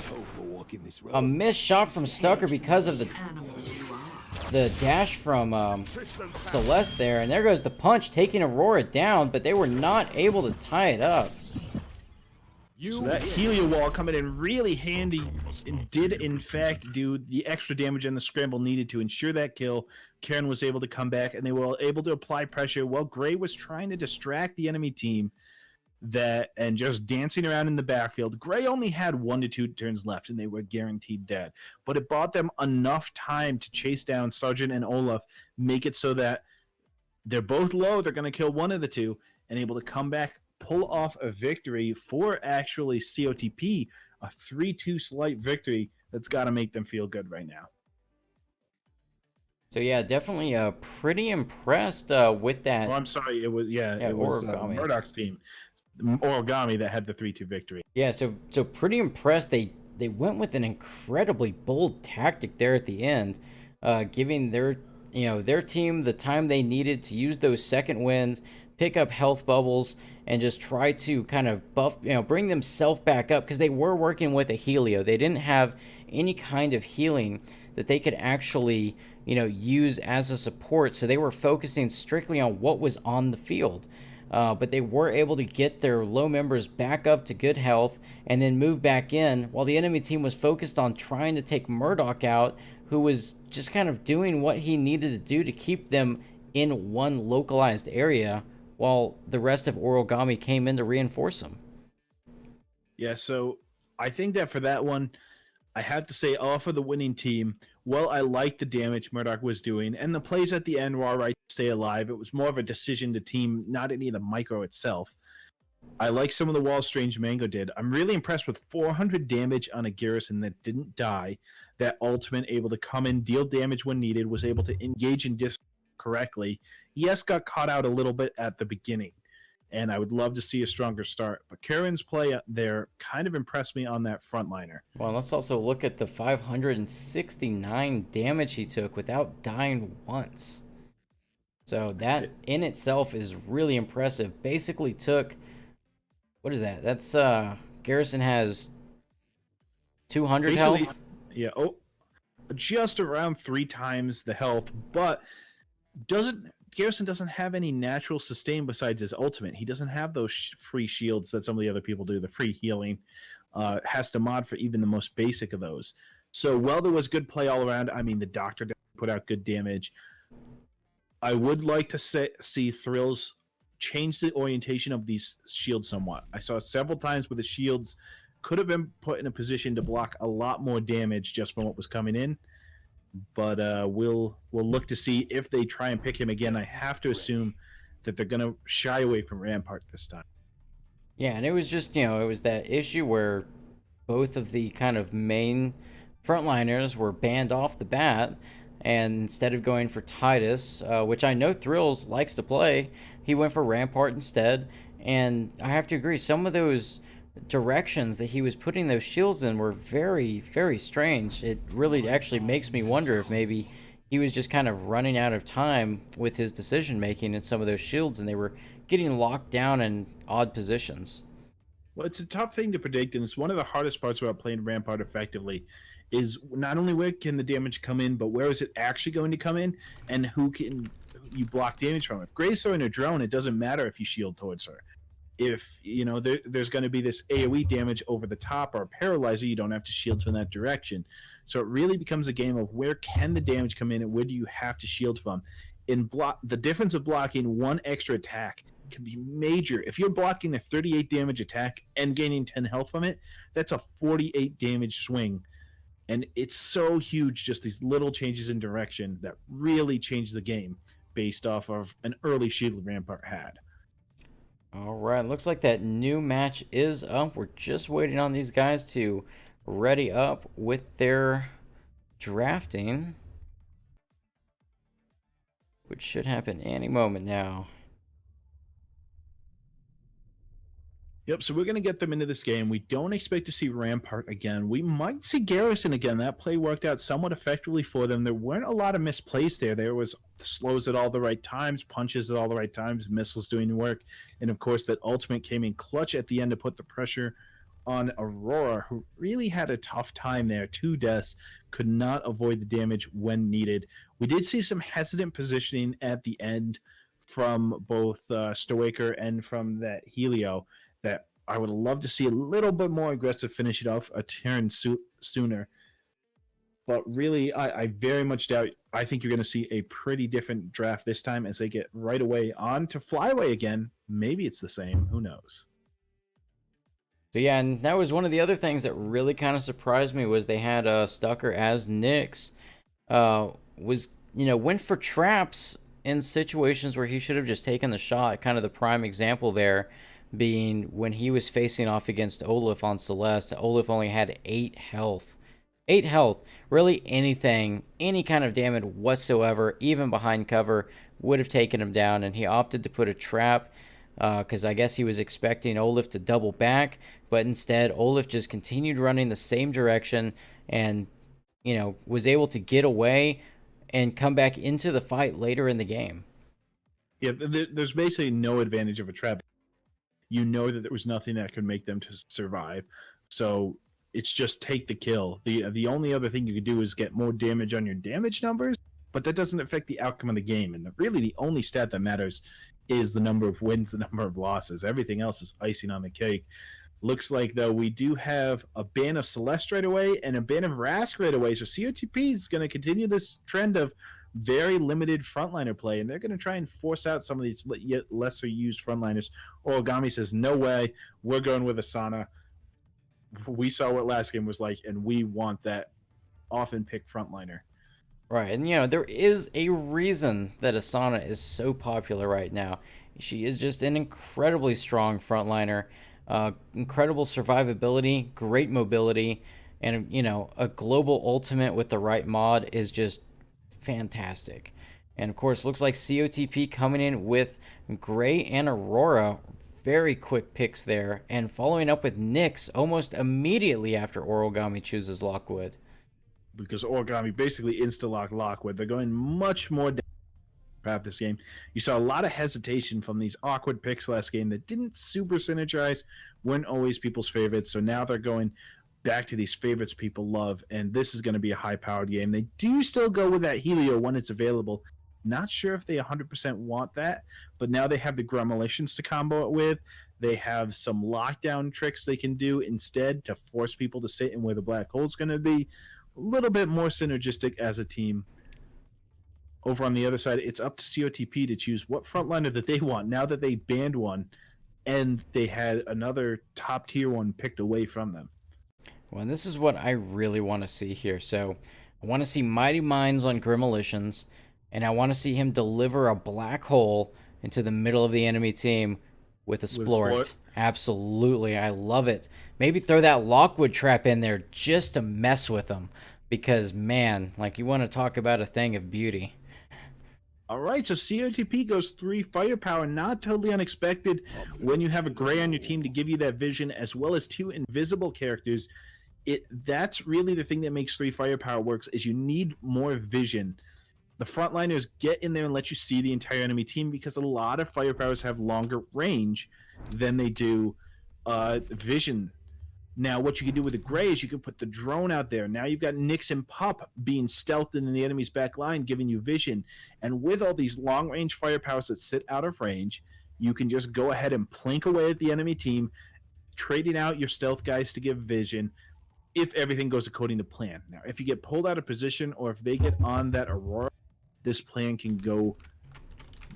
Told for walking this road. A missed shot from Stucker because of the dash from Celeste there, and there goes the punch taking Aurora down, but they were not able to tie it up. So that Helio wall coming in really handy and did in fact do the extra damage and the scramble needed to ensure that kill. Karen was able to come back and they were able to apply pressure while Gray was trying to distract the enemy team and just dancing around in the backfield. Gray only had 1 to 2 turns left and they were guaranteed dead, but it bought them enough time to chase down Sergeant and Olaf, make it so that they're both low, they're going to kill one of the two, and able to come back, pull off a victory for actually COTP, a 3-2 slight victory that's got to make them feel good right now. So yeah, definitely pretty impressed with that. Oh, I'm sorry, it was Oralgami. Murdoch's team, Oralgami, that had the 3-2 victory. Yeah, so pretty impressed. They went with an incredibly bold tactic there at the end, giving their team the time they needed to use those second wins, pick up health bubbles, and just try to kind of bring themselves back up, because they were working with a Helio. They didn't have any kind of healing that they could actually use as a support, so they were focusing strictly on what was on the field. But they were able to get their low members back up to good health and then move back in, while the enemy team was focused on trying to take Murdoch out, who was just kind of doing what he needed to do to keep them in one localized area, while the rest of Oralgami came in to reinforce him. Yeah, so I think that for that one, I have to say, all for the winning team. Well, I liked the damage Murdoch was doing, and the plays at the end were all right to stay alive. It was more of a decision to team, not any of the micro itself. I like some of the walls Strange Mango did. I'm really impressed with 400 damage on a Garrison that didn't die. That ultimate able to come in, deal damage when needed, was able to engage and dis correctly. Yes, got caught out a little bit at the beginning, and I would love to see a stronger start. But Karen's play there kind of impressed me on that frontliner. Well, let's also look at the 569 damage he took without dying once. So that in itself is really impressive. Basically took, what is that? That's Garrison has 200 health. Yeah, just around 3 times the health, but Garrison doesn't have any natural sustain besides his ultimate. He doesn't have those free shields that some of the other people do. The free healing has to mod for even the most basic of those. So while there was good play all around, I mean, the Doctor put out good damage. I would like to see Thrills change the orientation of these shields somewhat. I saw several times where the shields could have been put in a position to block a lot more damage just from what was coming in. But we'll look to see if they try and pick him again. I have to assume that they're going to shy away from Rampart this time. Yeah, and it was just, it was that issue where both of the kind of main frontliners were banned off the bat, and instead of going for Titus, which I know Thrills likes to play, he went for Rampart instead. And I have to agree, some of those directions that he was putting those shields in were very, very strange. It really actually makes me wonder if maybe he was just kind of running out of time with his decision making in some of those shields, and they were getting locked down in odd positions. Well, it's a tough thing to predict, and it's one of the hardest parts about playing Rampart effectively. Is not only where can the damage come in, but where is it actually going to come in, and who can you block damage from? If Gray's throwing a drone, it doesn't matter if you shield towards her. If there's going to be this AOE damage over the top or paralyzer, you don't have to shield from that direction. So it really becomes a game of where can the damage come in and where do you have to shield from. The difference of blocking one extra attack can be major. If you're blocking a 38 damage attack and gaining 10 health from it, that's a 48 damage swing. And it's so huge, just these little changes in direction that really change the game based off of an early shield Rampart had. All right, looks like that new match is up. We're just waiting on these guys to ready up with their drafting, which should happen any moment now. Yep, so we're going to get them into this game. We don't expect to see Rampart again. We might see Garrison again. That play worked out somewhat effectively for them. There weren't a lot of misplays there. There was slows at all the right times, punches at all the right times, missiles doing work. And, of course, that ultimate came in clutch at the end to put the pressure on Aurora, who really had a tough time there. 2 deaths, could not avoid the damage when needed. We did see some hesitant positioning at the end from both Stoiker and from that Helio that I would love to see a little bit more aggressive, finish it off a turn sooner. But really, I very much doubt. I think you're going to see a pretty different draft this time as they get right away on to Flyway again. Maybe it's the same. Who knows? So yeah, and that was one of the other things that really kind of surprised me was they had Stucker as Nyx. Went for traps in situations where he should have just taken the shot. Kind of the prime example there being when he was facing off against Olaf on Celeste. Olaf only had 8 health. 8 health. Really anything, any kind of damage whatsoever, even behind cover, would have taken him down, and he opted to put a trap because I guess he was expecting Olaf to double back, but instead Olaf just continued running the same direction and, was able to get away and come back into the fight later in the game. Yeah, there's basically no advantage of a trap. You know that there was nothing that could make them to survive. So it's just take the kill. The only other thing you could do is get more damage on your damage numbers, but that doesn't affect the outcome of the game. And really the only stat that matters is the number of wins, the number of losses. Everything else is icing on the cake. Looks like, though, we do have a ban of Celeste right away and a ban of Rask right away. So COTP is going to continue this trend of very limited frontliner play, and they're going to try and force out some of these lesser used frontliners. Oralgami says, no way, we're going with Asana. We saw what last game was like, and we want that often picked frontliner. Right, and there is a reason that Asana is so popular right now. She is just an incredibly strong frontliner, incredible survivability, great mobility, and a global ultimate with the right mod is just fantastic. And of course, looks like COTP coming in with Gray and Aurora. Very quick picks there, and following up with Nyx almost immediately after Oralgami chooses Lockwood. Because Origami basically insta-lock Lockwood. They're going much more down this game. You saw a lot of hesitation from these awkward picks last game that didn't super synergize, weren't always people's favorites. So now they're going back to these favorites people love, and this is going to be a high-powered game. They do still go with that Helio when it's available. Not sure if they 100% want that, but now they have the Gremolitions to combo it with. They have some lockdown tricks they can do instead to force people to sit in where the black hole's going to be. A little bit more synergistic as a team. Over on the other side, it's up to COTP to choose what frontliner that they want now that they banned one and they had another top tier one picked away from them. Well, and this is what I really want to see here. So I want to see Mighty Minds on Gremolitions, and I want to see him deliver a black hole into the middle of the enemy team with a Splort. Absolutely, I love it. Maybe throw that Lockwood trap in there just to mess with them. Because, man, you want to talk about a thing of beauty. All right, so COTP goes 3 firepower, not totally unexpected when you have a gray on your team to give you that vision, as well as 2 invisible characters. That's really the thing that makes 3 firepower works, is you need more vision. The frontliners get in there and let you see the entire enemy team, because a lot of firepowers have longer range than they do vision. Now, what you can do with the gray is you can put the drone out there. Now you've got Nyx and Pup being stealthed in the enemy's back line, giving you vision. And with all these long-range firepowers that sit out of range, you can just go ahead and plink away at the enemy team, trading out your stealth guys to give vision if everything goes according to plan. Now, if you get pulled out of position or if they get on that Aurora, this plan can go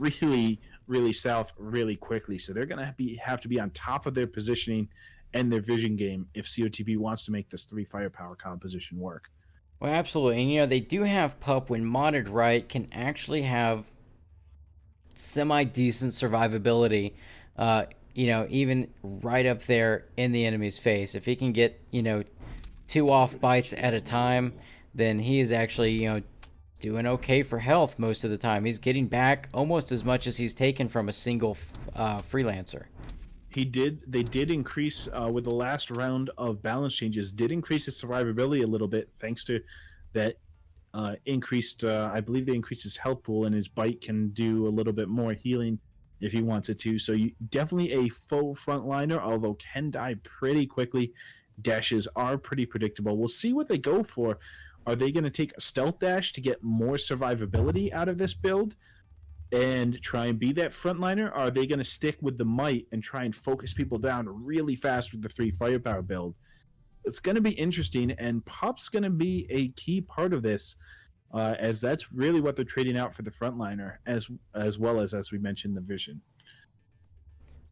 really, really south really quickly. So they're going to have to be on top of their positioning and their vision game if COTP wants to make this 3 firepower composition work. Well, absolutely. And, you know, they do have Pup, when modded right, can actually have semi-decent survivability, you know, even right up there in the enemy's face. If he can get, you know, 2 off bites at a time, then he is actually, you know, doing okay for health most of the time. He's getting back almost as much as he's taken from a single freelancer. They did increase with the last round of balance changes, did increase his survivability a little bit, thanks to that increased, I believe they increased his health pool, and his bite can do a little bit more healing if he wants it to. So definitely a full frontliner, although can die pretty quickly. Dashes are pretty predictable. We'll see what they go for. Are they going to take a stealth dash to get more survivability out of this build and try and be that frontliner? Or are they going to stick with the might and try and focus people down really fast with the 3 firepower build? It's going to be interesting, and Pup's going to be a key part of this, as that's really what they're trading out for the frontliner, as well as we mentioned, the vision.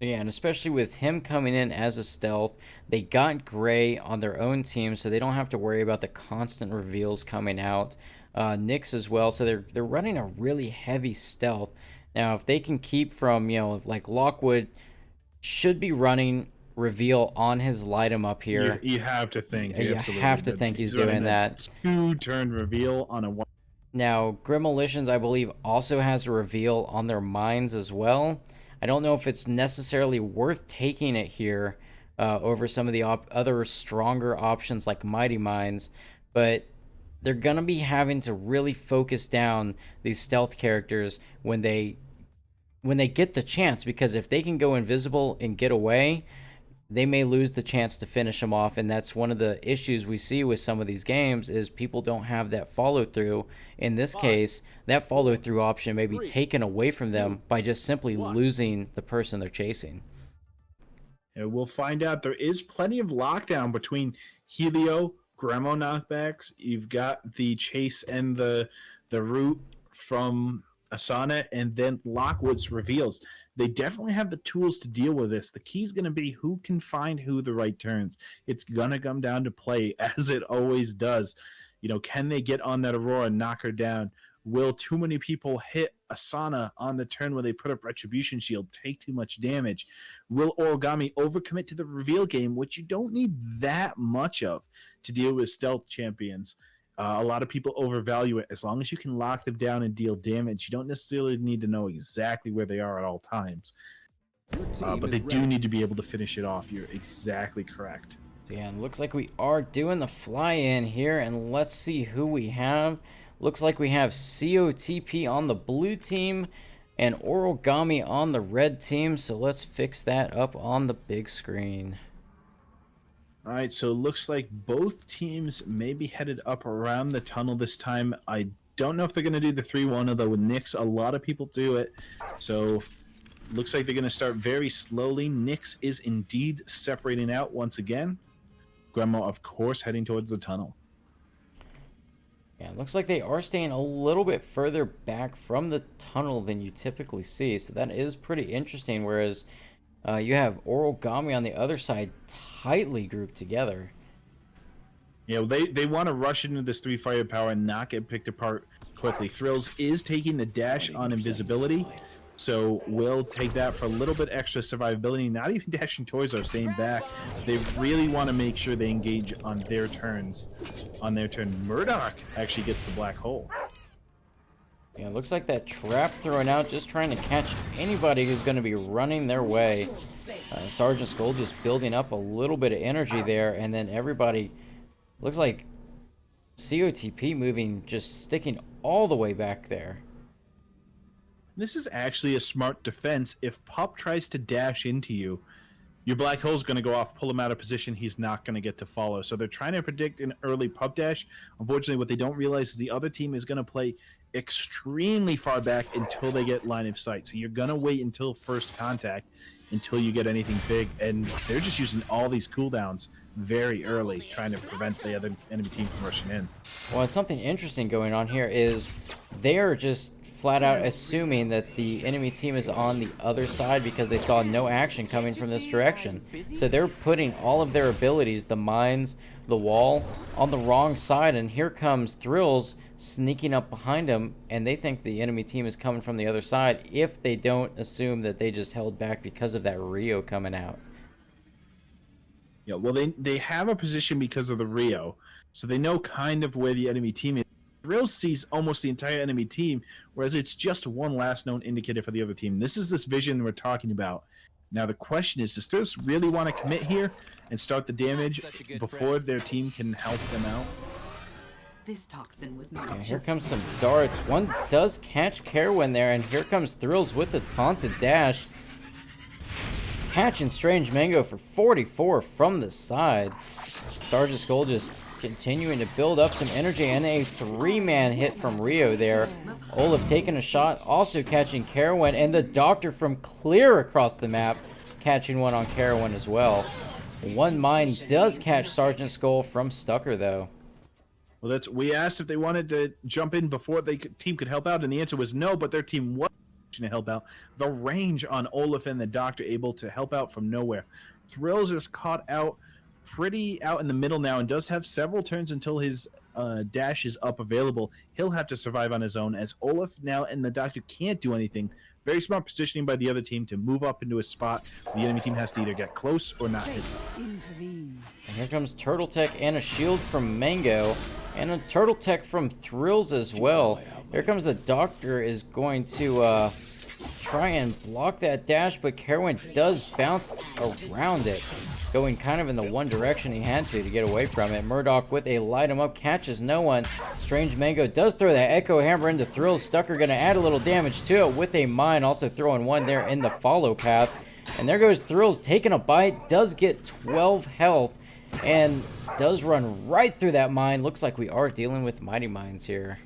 Yeah, and especially with him coming in as a stealth, they got Gray on their own team, so they don't have to worry about the constant reveals coming out. Nyx as well, so they're running a really heavy stealth. Now, if they can keep from, you know, like Lockwood should be running reveal on his light him up here. You have to think. You have to think he's doing that. 2-turn reveal on a 1. Now, Grimolitions, I believe, also has a reveal on their mines as well. I don't know if it's necessarily worth taking it here over some of the other stronger options like Mighty Mines, but they're going to be having to really focus down these stealth characters when they get the chance, because if they can go invisible and get away, they may lose the chance to finish them off, and that's one of the issues we see with some of these games is people don't have that follow-through. In this case, that follow-through option may be taken away from them by just simply losing the person they're chasing. And we'll find out. There is plenty of lockdown between Helio, Gremo knockbacks. You've got the chase and the route from Asana, and then Lockwood's reveals. They definitely have the tools to deal with this. The key is going to be who can find who the right turns. It's going to come down to play, as it always does. You know, can they get on that Aurora and knock her down? Will too many people hit Asana on the turn where they put up Retribution Shield, take too much damage? Will Oralgami overcommit to the reveal game, which you don't need that much of to deal with stealth champions? A lot of people overvalue it. As long as you can lock them down and deal damage, you don't necessarily need to know exactly where they are at all times. But they do need to be able to finish it off. You're exactly correct. So yeah, it looks like we are doing the fly-in here, and let's see who we have. Looks like we have COTP on the blue team and Oralgami on the red team, so let's fix that up on the big screen. All right, so it looks like both teams may be headed up around the tunnel this time. I don't know if they're going to do the 3-1, although with Nyx, a lot of people do it. So looks like they're going to start very slowly. Nyx is indeed separating out once again. Grandma, of course, heading towards the tunnel. Yeah, it looks like they are staying a little bit further back from the tunnel than you typically see, so that is pretty interesting, whereas you have Oralgami on the other side tightly grouped together. Yeah, they want to rush into this 3 firepower and not get picked apart quickly. Thrills is taking the dash on invisibility, so we'll take that for a little bit extra survivability. Not even dashing towards us, staying back. They really want to make sure they engage on their turns. On their turn, Murdoch actually gets the black hole. Yeah, it looks like that trap thrown out, just trying to catch anybody who's going to be running their way. Sergeant Skull just building up a little bit of energy there, and then everybody looks like COTP moving, just sticking all the way back there. This is actually a smart defense. If Pup tries to dash into you, your black hole's going to go off, pull him out of position. He's not going to get to follow. So they're trying to predict an early Pup dash. Unfortunately, what they don't realize is the other team is going to play extremely far back until they get line of sight. So you're going to wait until first contact until you get anything big. And they're just using all these cooldowns very early, trying to prevent the other enemy team from rushing in. Well, something interesting going on here is they're just flat out assuming that the enemy team is on the other side because they saw no action coming from this direction. So they're putting all of their abilities, the mines, the wall, on the wrong side, and here comes Thrills sneaking up behind them, and they think the enemy team is coming from the other side if they don't assume that they just held back because of that Rio coming out. Yeah, well, they have a position because of the Rio, so they know kind of where the enemy team is. Thrills sees almost the entire enemy team, whereas it's just one last known indicator for the other team. This is this vision we're talking about. Now the question is, does Thrills really want to commit here and start the damage before their team can help them out? This toxin was not Yeah, here comes some darts. One does catch Kerwin there, and here comes Thrills with the taunted dash. Catching Strange Mango for 44 from the side. Sergeant Skull just continuing to build up some energy, and a 3-man hit from Rio there. Olaf taking a shot, also catching Kerwin, and the Doctor from clear across the map catching one on Kerwin as well. One mine does catch Sergeant Skull from Stucker though. Well, we asked if they wanted to jump in before team could help out, and the answer was no, but their team was to help out. The range on Olaf and the Doctor able to help out from nowhere. Thrills is caught out pretty out in the middle now and does have several turns until his dash is up available. He'll have to survive on his own, as Olaf now and the Doctor can't do anything. Very smart positioning by the other team to move up into a spot. The enemy team has to either get close or not hit. And here comes Turtle Tech and a shield from Mango, and a Turtle Tech from Thrills as well. Here comes the Doctor, is going to try and block that dash, but Kerwin does bounce around it, going kind of in the one direction he had to get away from it. Murdoch with a light him up, catches no one. Strange Mango does throw that Echo Hammer into Thrills. Stucker going to add a little damage to it with a mine, also throwing one there in the follow path. And there goes Thrills taking a bite, does get 12 health, and does run right through that mine. Looks like we are dealing with Mighty Mines here.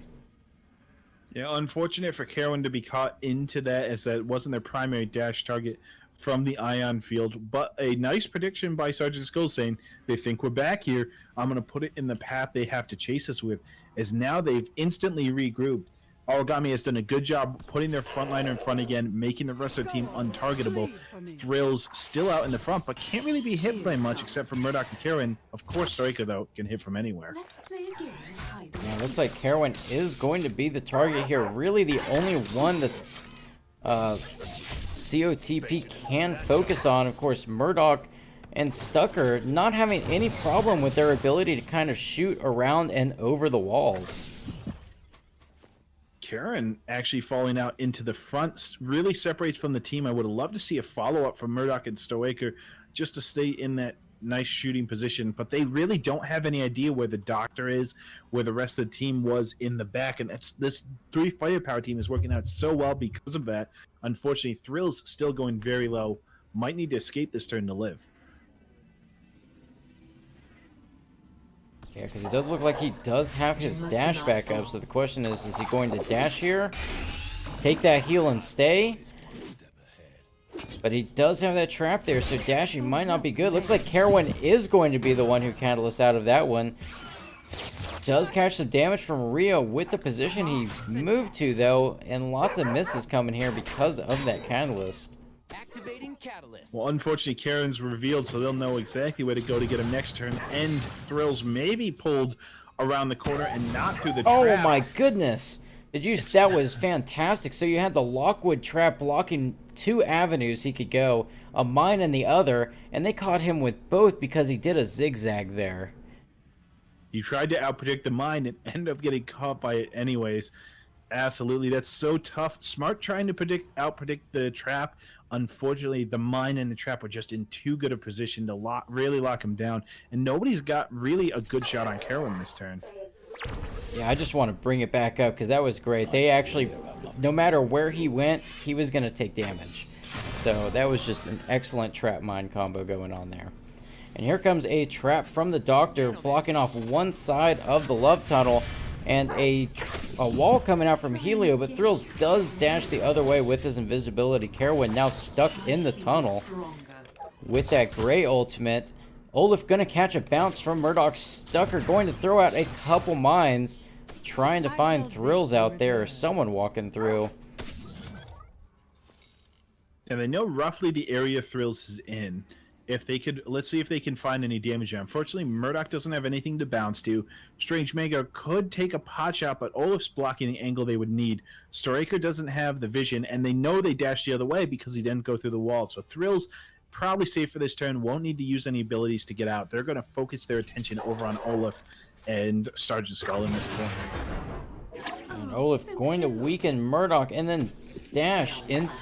Yeah, unfortunate for Kerwin to be caught into that, as that wasn't their primary dash target from the ion field. But a nice prediction by Sergeant Skull saying they think we're back here. I'm going to put it in the path they have to chase us with, as now they've instantly regrouped. Oralgami has done a good job putting their frontliner in front again, making the rest of the team untargetable. Thrills still out in the front, but can't really be hit by much except for Murdoch and Kerwin. Of course, Striker, though, can hit from anywhere. Let's play a game. Yeah, looks like Kerwin is going to be the target here. Really the only one that COTP can focus on. Of course, Murdoch and Stucker not having any problem with their ability to kind of shoot around and over the walls. Karen actually falling out into the front really separates from the team. I would have loved to see a follow-up from Murdoch and Stowaker just to stay in that nice shooting position, but they really don't have any idea where the Doctor is, where the rest of the team was in the back, and this 3 firepower team is working out so well because of that. Unfortunately, Thrills still going very low. Might need to escape this turn to live. Yeah, because it does look like he does have his dash back up, so the question is he going to dash here, take that heal and stay? But he does have that trap there, so dashing might not be good. Looks like Kerwin is going to be the one who catalysts out of that one. Does catch some damage from Rio with the position he moved to, though, and lots of misses coming here because of that catalyst. Activating catalyst. Well, unfortunately, Karen's revealed, so they'll know exactly where to go to get him next turn. And Thrills may be pulled around the corner and not through the trap. Oh my goodness! That was fantastic. So you had the Lockwood trap blocking 2 avenues he could go, a mine in the other, and they caught him with both because he did a zigzag there. You tried to outpredict the mine and ended up getting caught by it anyways. Absolutely, that's so tough. Smart trying to outpredict the trap. Unfortunately, the mine and the trap were just in too good a position to really lock him down, and nobody's got really a good shot on Carolyn this turn. Yeah, I just want to bring it back up because that was great. They actually, no matter where he went, he was going to take damage. So that was just an excellent trap mine combo going on there. And here comes a trap from the Doctor, blocking off one side of the love tunnel, and a wall coming out from Helio, but Thrills does dash the other way with his invisibility. Carowin now stuck in the tunnel with that gray ultimate. Olaf gonna catch a bounce from Murdoch. Stucker going to throw out a couple mines, trying to find Thrills out there, or someone walking through. And they know roughly the area Thrills is in. If they could, let's see if they can find any damage there. Unfortunately, Murdoch doesn't have anything to bounce to. Strange Mango could take a pot shot, but Olaf's blocking the angle they would need. Storaker doesn't have the vision, and they know they dashed the other way because he didn't go through the wall. So Thrills probably safe for this turn, won't need to use any abilities to get out. They're going to focus their attention over on Olaf and Sergeant Skull in this point. And Olaf going to weaken Murdoch and then dash into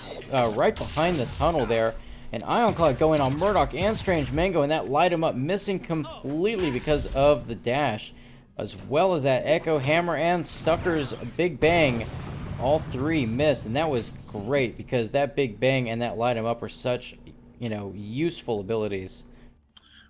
right behind the tunnel there. And Ironclad going on Murdoch and Strange Mango, and that light him up, missing completely because of the dash, as well as that Echo Hammer and Stucker's Big Bang. All three missed, and that was great because that Big Bang and that light him up are such, you know, useful abilities.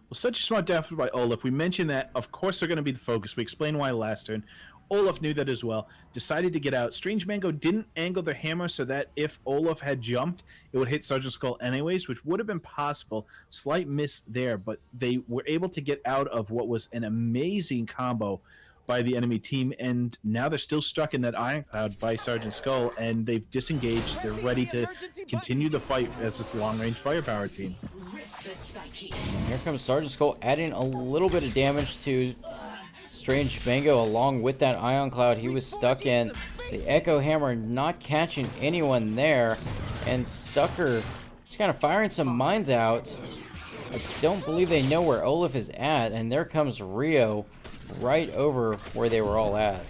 Well, such a smart dash by Olaf. We mentioned that, of course, they're going to be the focus. We explained why last turn. Olaf knew that as well, decided to get out. Strange Mango didn't angle their hammer so that if Olaf had jumped, it would hit Sergeant Skull anyways, which would have been possible. Slight miss there, but they were able to get out of what was an amazing combo by the enemy team, and now they're still stuck in that Ironclad by Sergeant Skull, and they've disengaged. They're ready to continue the fight as this long-range firepower team. And here comes Sergeant Skull adding a little bit of damage to Strange Mango along with that Ion Cloud he was stuck in. The Echo Hammer not catching anyone there, and Stucker just kind of firing some mines out. I don't believe they know where Olaf is at, and there comes Rio right over where they were all at.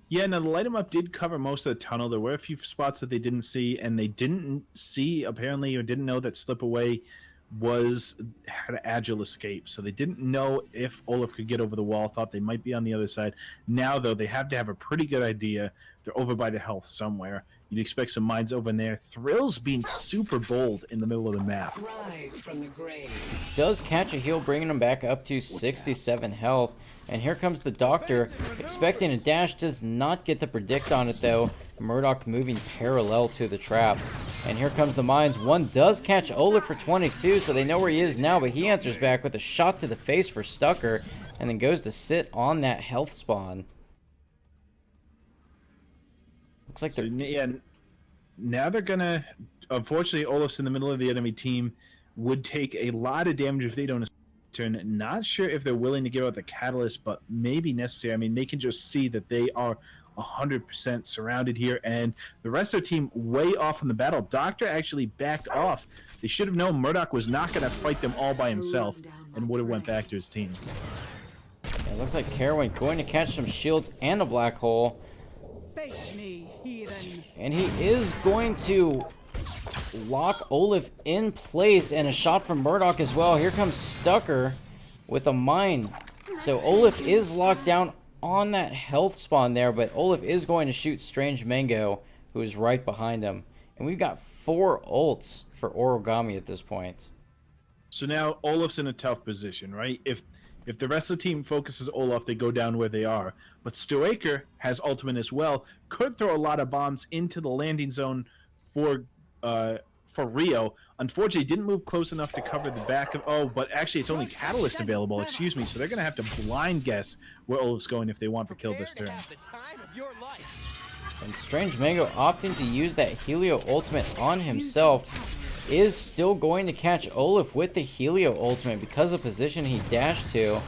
Yeah, now the light 'em up did cover most of the tunnel. There were a few spots that they didn't see, and they didn't see apparently, or didn't know that Slip Away had an agile escape, so they didn't know if Olaf could get over the wall. Thought they might be on the other side. Now though, they have to have a pretty good idea. They're over by the health somewhere. You'd expect some mines over in there. Thrills being super bold in the middle of the map. Rise from the grave. Does catch a heal, bringing him back up to 67 health. And here comes the Doctor, expecting a dash, does not get the predict on it though. Murdoch moving parallel to the trap. And here comes the mines. One does catch Olaf for 22, so they know where he is now, but he answers back with a shot to the face for Stucker, and then goes to sit on that health spawn. Looks like they're... Yeah, now they're gonna... Unfortunately, Olaf's in the middle of the enemy team. Would take a lot of damage if they don't turn. Not sure if they're willing to give out the catalyst, but maybe necessary. I mean, they can just see that they are 100% surrounded here, and the rest of the team way off in the battle. Doctor actually backed off. They should have known Murdoch was not going to fight them all by himself and would have went back to his team. It looks like Carowin going to catch some shields and a black hole. And he is going to lock Olaf in place, and a shot from Murdoch as well. Here comes Stucker with a mine. So Olaf is locked down on that health spawn there, but Olaf is going to shoot Strange Mango, who is right behind him. And we've got 4 ults for Oralgami at this point. So now Olaf's in a tough position, right? If the rest of the team focuses Olaf, they go down where they are. But Stoaker has ultimate as well, could throw a lot of bombs into the landing zone for Rio. Unfortunately, didn't move close enough to cover the back of... Oh, but actually it's only Catalyst available, excuse me. So they're going to have to blind guess where Olaf's going if they want to kill this turn. And Strange Mango opting to use that Helio ultimate on himself is still going to catch Olaf with the Helio ultimate because of position he dashed to.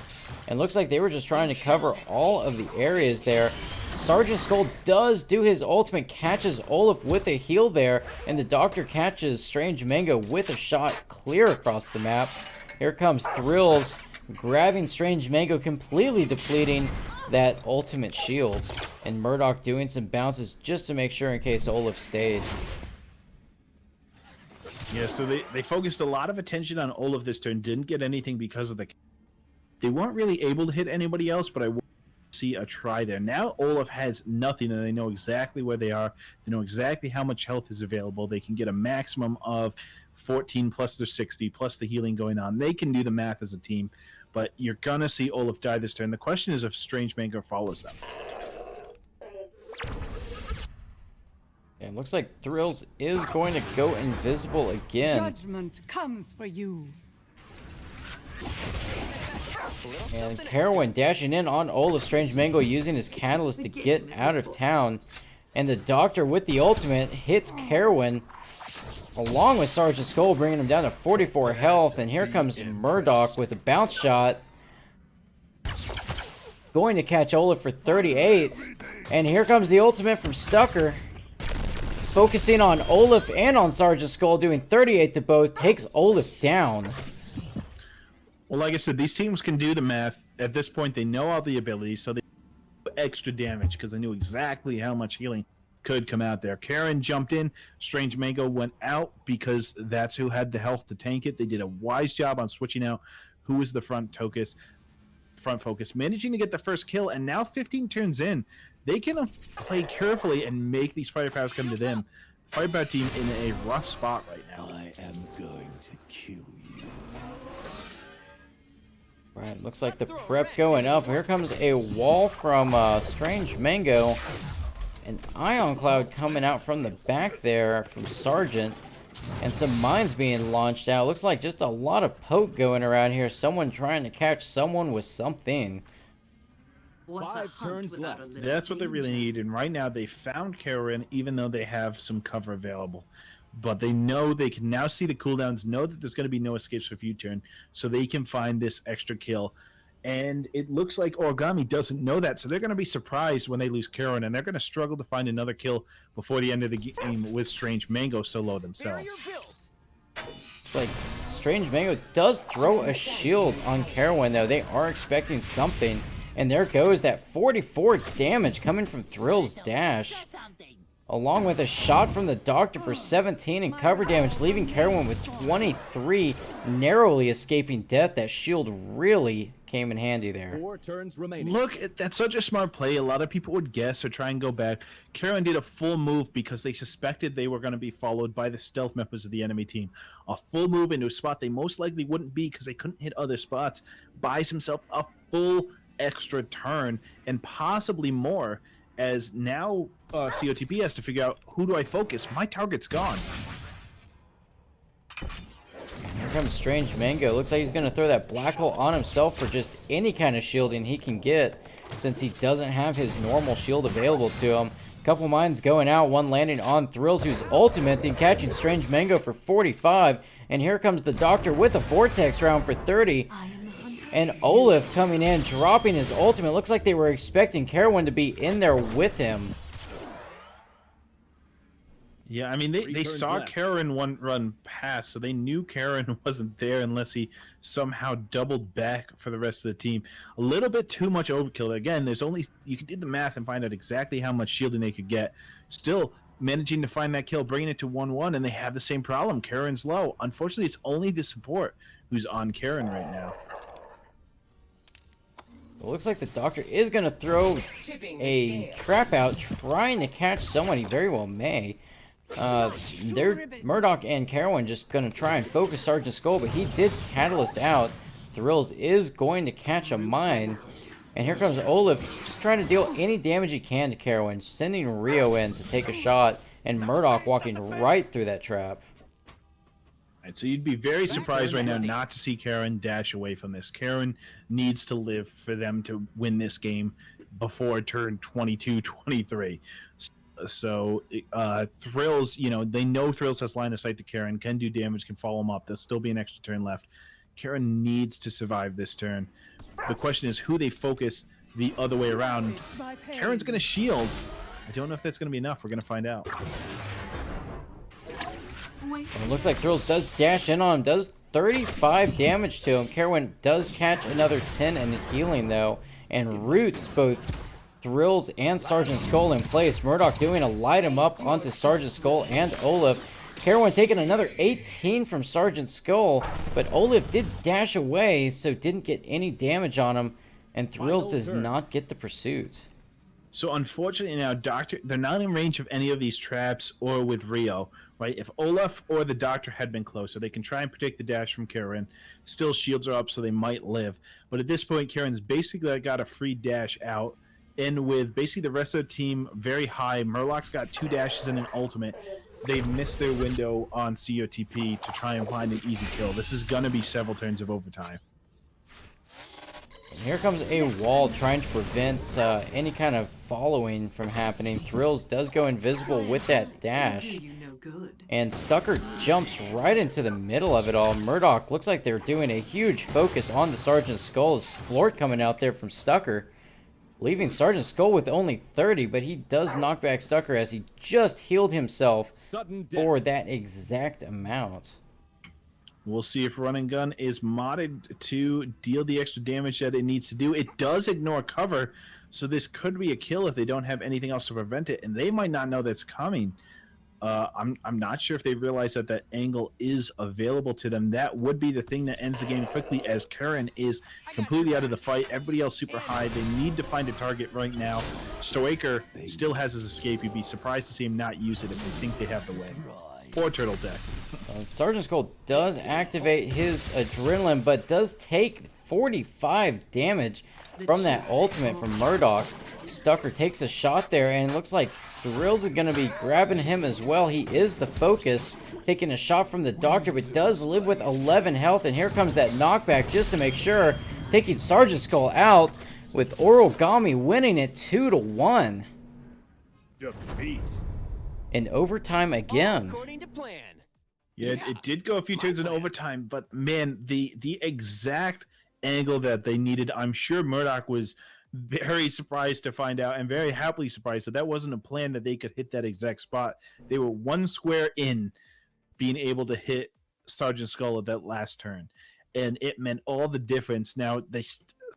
And looks like they were just trying to cover all of the areas there. Sergeant Skull does do his ultimate, catches Olaf with a heal there, and the Doctor catches Strange Mango with a shot clear across the map. Here comes Thrills grabbing Strange Mango, completely depleting that ultimate shield. And Murdoch doing some bounces just to make sure in case Olaf stayed. Yeah, so they focused a lot of attention on Olaf this turn, didn't get anything because of the... They weren't really able to hit anybody else, but I want to see a try there. Now Olaf has nothing, and they know exactly where they are. They know exactly how much health is available. They can get a maximum of 14 plus their 60, plus the healing going on. They can do the math as a team, but you're going to see Olaf die this turn. The question is if Strange Mango follows them. And it looks like Thrills is going to go invisible again. Judgment comes for you. And Carowin dashing in on Olaf. Strange Mango using his catalyst to get out of town. And the Doctor with the ultimate hits Carowin along with Sergeant Skull, bringing him down to 44 health. And here comes Murdoch with a bounce shot, going to catch Olaf for 38. And here comes the ultimate from Stucker, focusing on Olaf and on Sergeant Skull, doing 38 to both, takes Olaf down. Well, like I said, these teams can do the math. At this point, they know all the abilities, so they do extra damage because they knew exactly how much healing could come out there. Karen jumped in. Strange Mango went out because that's who had the health to tank it. They did a wise job on switching out who was the front focus, managing to get the first kill, and now 15 turns in, they can play carefully and make these firepowers come to them. Firepower team in a rough spot right now. I am going to kill you. Right, looks like the prep going up. Here comes a wall from Strange Mango. An Ion Cloud coming out from the back there from Sergeant. And some mines being launched out. Looks like just a lot of poke going around here. Someone trying to catch someone with something. What's a 5 hunt turns without a left. little That's what they really danger? need, and right now they found Karen, even though they have some cover available. But they know they can now see the cooldowns, know that there's going to be no escapes for U-turn, so they can find this extra kill. And it looks like Origami doesn't know that, so they're going to be surprised when they lose Karen, and they're going to struggle to find another kill before the end of the game with Strange Mango so low themselves. Barrier built. Like, Strange Mango does throw a shield on Carowin, though. They are expecting something. And there goes that 44 damage coming from Thrill's dash, along with a shot from the Doctor for 17 and cover damage, leaving Carowin with 23, narrowly escaping death. That shield really came in handy there. 4 turns remaining. Look, that's such a smart play. A lot of people would guess or try and go back. Karen did a full move because they suspected they were going to be followed by the stealth members of the enemy team. A full move into a spot they most likely wouldn't be because they couldn't hit other spots. Buys himself a full extra turn and possibly more, as now COTP has to figure out, who do I focus? My target's gone. Here comes Strange Mango. Looks like he's going to throw that black hole on himself for just any kind of shielding he can get, since he doesn't have his normal shield available to him. Couple mines going out, one landing on Thrills, who's ultimating, catching Strange Mango for 45. And here comes the Doctor with a Vortex round for 30. I am the hunter. And Olaf coming in, dropping his ultimate. Looks like they were expecting Carowin to be in there with him. Yeah, I mean, they Returns saw left. Karen one run past, so they knew Karen wasn't there unless he somehow doubled back for the rest of the team. A little bit too much overkill. Again, there's only, you can do the math and find out exactly how much shielding they could get. Still managing to find that kill, bringing it to 1-1, and they have the same problem. Karen's low. Unfortunately, it's only the support who's on Karen right now. It looks like the Doctor is going to throw a trap out, trying to catch someone. He very well may. They're Murdoch and Carowin just going to try and focus Sergeant Skull, but he did catalyst out. Thrills is going to catch a mine. And here comes Olaf, just trying to deal any damage he can to Carowin, sending Rio in to take a shot, and Murdoch walking right through that trap. Right, so you'd be very surprised right now not to see Karen dash away from this. Karen needs to live for them to win this game before turn 22-23. So Thrills, you know, they know Thrills has line of sight to Karen, can do damage, can follow him up. There'll still be an extra turn left. Karen needs to survive this turn. The question is who they focus the other way around. Karen's going to shield. I don't know if that's going to be enough. We're going to find out. Wait. And it looks like Thrills does dash in on him, does 35 damage to him. Kerwin does catch another 10 in healing, though, and roots both Thrills and Sergeant Skull in place. Murdoch doing a light him up onto Sergeant Skull and Olaf. Kerwin taking another 18 from Sergeant Skull, but Olaf did dash away, so didn't get any damage on him, and Thrills does not get the pursuit. So unfortunately now, Doctor, they're not in range of any of these traps or with Rio, right? If Olaf or the Doctor had been closer, they can try and protect the dash from Karen. Still, shields are up, so they might live. But at this point, Karen's basically got a free dash out, and with basically the rest of the team very high, Murloc's got 2 dashes and an ultimate. They've missed their window on COTP to try and find an easy kill. This is going to be several turns of overtime. And here comes a wall trying to prevent any kind of following from happening. Thrills does go invisible with that dash. And Stucker jumps right into the middle of it all. Murdoch looks like they're doing a huge focus on the Sergeant Skull. Splort coming out there from Stucker, leaving Sergeant Skull with only 30, but he does knock back Stucker as he just healed himself for that exact amount. We'll see if Run and Gun is modded to deal the extra damage that it needs to do. It does ignore cover, so this could be a kill if they don't have anything else to prevent it, and they might not know that's coming. I'm not sure if they realize that that angle is available to them. That would be the thing that ends the game quickly, as Karen is completely out of the fight. Everybody else super high. They need to find a target right now. Stoiker still has his escape. You'd be surprised to see him not use it if they think they have the win. Poor Turtle Deck. Sergeant Skull does activate his adrenaline, but does take 45 damage from that ultimate from Murdoch. Stucker takes a shot there, and it looks like Thrills are going to be grabbing him as well. He is the focus, taking a shot from the Doctor, but does live with 11 health. And here comes that knockback just to make sure, taking Sergeant Skull out, with Oralgami winning it 2-1. Defeat. In overtime again. According to plan. Yeah, it did go a few turns in overtime, but man, the exact angle that they needed, I'm sure Murdoch was very surprised to find out, and very happily surprised that that wasn't a plan that they could hit that exact spot. They were one square in being able to hit Sergeant Skull at that last turn, and it meant all the difference. Now, they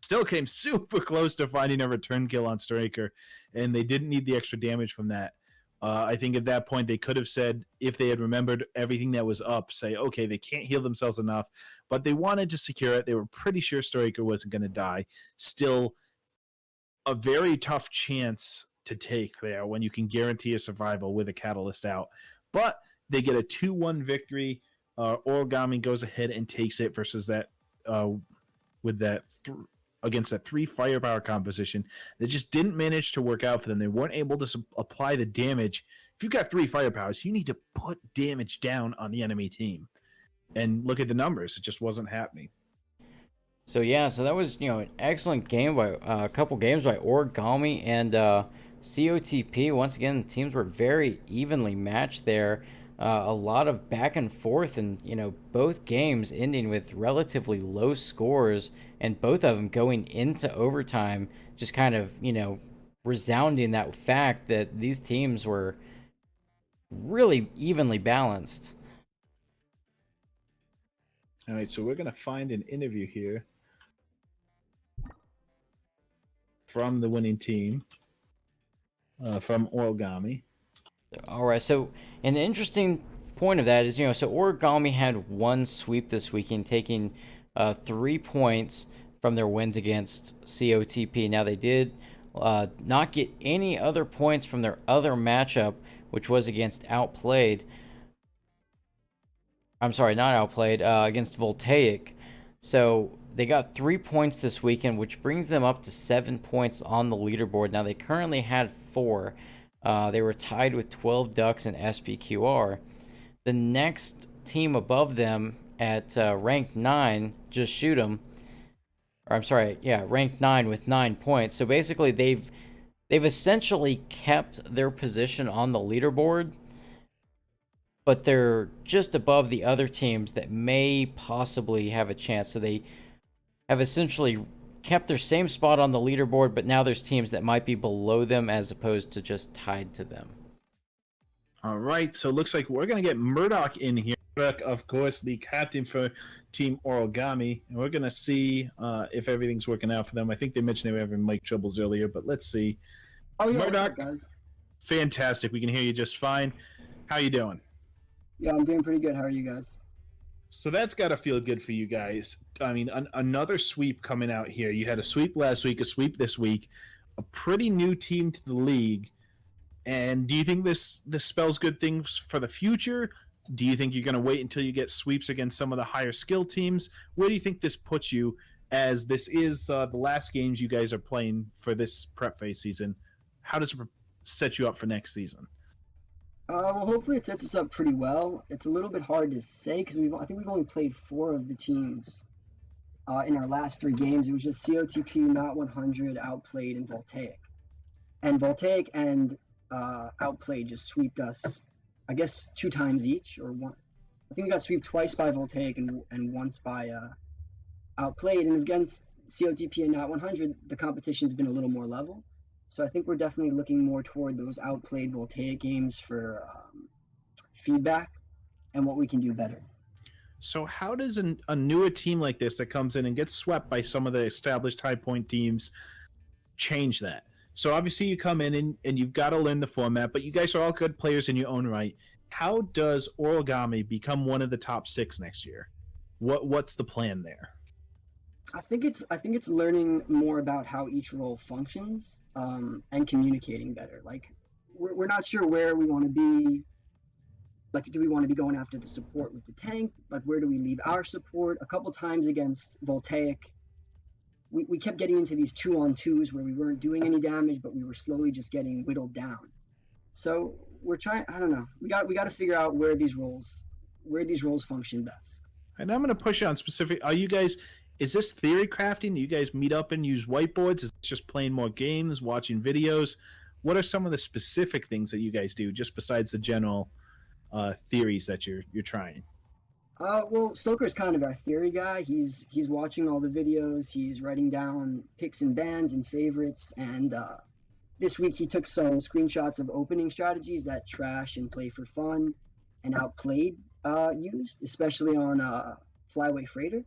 still came super close to finding a return kill on Striker, and they didn't need the extra damage from that. I think at that point they could have said, if they had remembered everything that was up, say, okay, they can't heal themselves enough, but they wanted to secure it. They were pretty sure Striker wasn't going to die. Still, a very tough chance to take there when you can guarantee a survival with a catalyst out. But they get a 2-1 victory. Origami goes ahead and takes it versus that with that against that 3 firepower composition that just didn't manage to work out for them. They weren't able to apply the damage. If you've got 3 firepowers, you need to put damage down on the enemy team. And look at the numbers. It just wasn't happening. So yeah, so that was, an excellent game by a couple games by Origami and COTP. Once again, the teams were very evenly matched there. A lot of back and forth, and both games ending with relatively low scores, and both of them going into overtime, just kind of resounding that fact that these teams were really evenly balanced. All right, so we're going to find an interview here from the winning team, from Origami. All right, so an interesting point of that is, so Origami had 1 sweep this weekend, taking 3 points from their wins against COTP. Now, they did not get any other points from their other matchup, which was against Outplayed. I'm sorry, not Outplayed, against Voltaic. So they got 3 points this weekend, which brings them up to 7 points on the leaderboard. Now, they currently had 4. They were tied with 12 Ducks and SPQR. The next team above them at rank 9, Just Shoot 'em. Or I'm sorry, yeah, rank 9 with 9 points. So basically, they've essentially kept their position on the leaderboard, but they're just above the other teams that may possibly have a chance. So they have essentially kept their same spot on the leaderboard, but now there's teams that might be below them as opposed to just tied to them. All right, so it looks like we're going to get Murdoch in here Burke, of course, the captain for Team Oralgami. And we're going to see if everything's working out for them. I think they mentioned they were having mic troubles earlier, but let's see. Oh, yeah, Murdoch, what's up, guys? fantastic. We can hear you just fine. How you doing? Yeah, I'm doing pretty good. How are you guys? So that's got to feel good for you guys. I mean, another sweep coming out here. You had a sweep last week, a sweep this week, a pretty new team to the league. And do you think this spells good things for the future? Do you think you're going to wait until you get sweeps against some of the higher skill teams? Where do you think this puts you, as this is the last games you guys are playing for this prep phase season? How does it set you up for next season? Well, hopefully it sets us up pretty well. It's a little bit hard to say because I think we've only played 4 of the teams in our last 3 games. It was just COTP, Not 100, Outplayed, and Voltaic. And Voltaic and Outplayed just sweeped us, I guess, 2 times each, or one. I think we got swept twice by Voltaic and once by Outplayed. And against COTP and Not 100, the competition's been a little more level. So I think we're definitely looking more toward those Outplayed Voltaic games for feedback and what we can do better. So how does a newer team like this that comes in and gets swept by some of the established high point teams change that? So obviously you come in and you've got to learn the format, but you guys are all good players in your own right. How does Oralgami become one of the top 6 next year? What's the plan there? I think it's learning more about how each role functions and communicating better. Like we're not sure where we want to be. Like, do we want to be going after the support with the tank? Like, where do we leave our support? A couple times against Voltaic, we kept getting into these 2-on-2s where we weren't doing any damage, but we were slowly just getting whittled down. So we're trying. I don't know. We got to figure out where these roles function best. And I'm going to push on specific. Are you guys? Is this theory crafting? Do you guys meet up and use whiteboards? Is it just playing more games, watching videos? What are some of the specific things that you guys do, just besides the general theories that you're trying? Well, Stoker's kind of our theory guy. He's watching all the videos. He's writing down picks and bans and favorites. And this week he took some screenshots of opening strategies that Trash and Play for Fun and Outplayed used, especially on Flyway Freighter.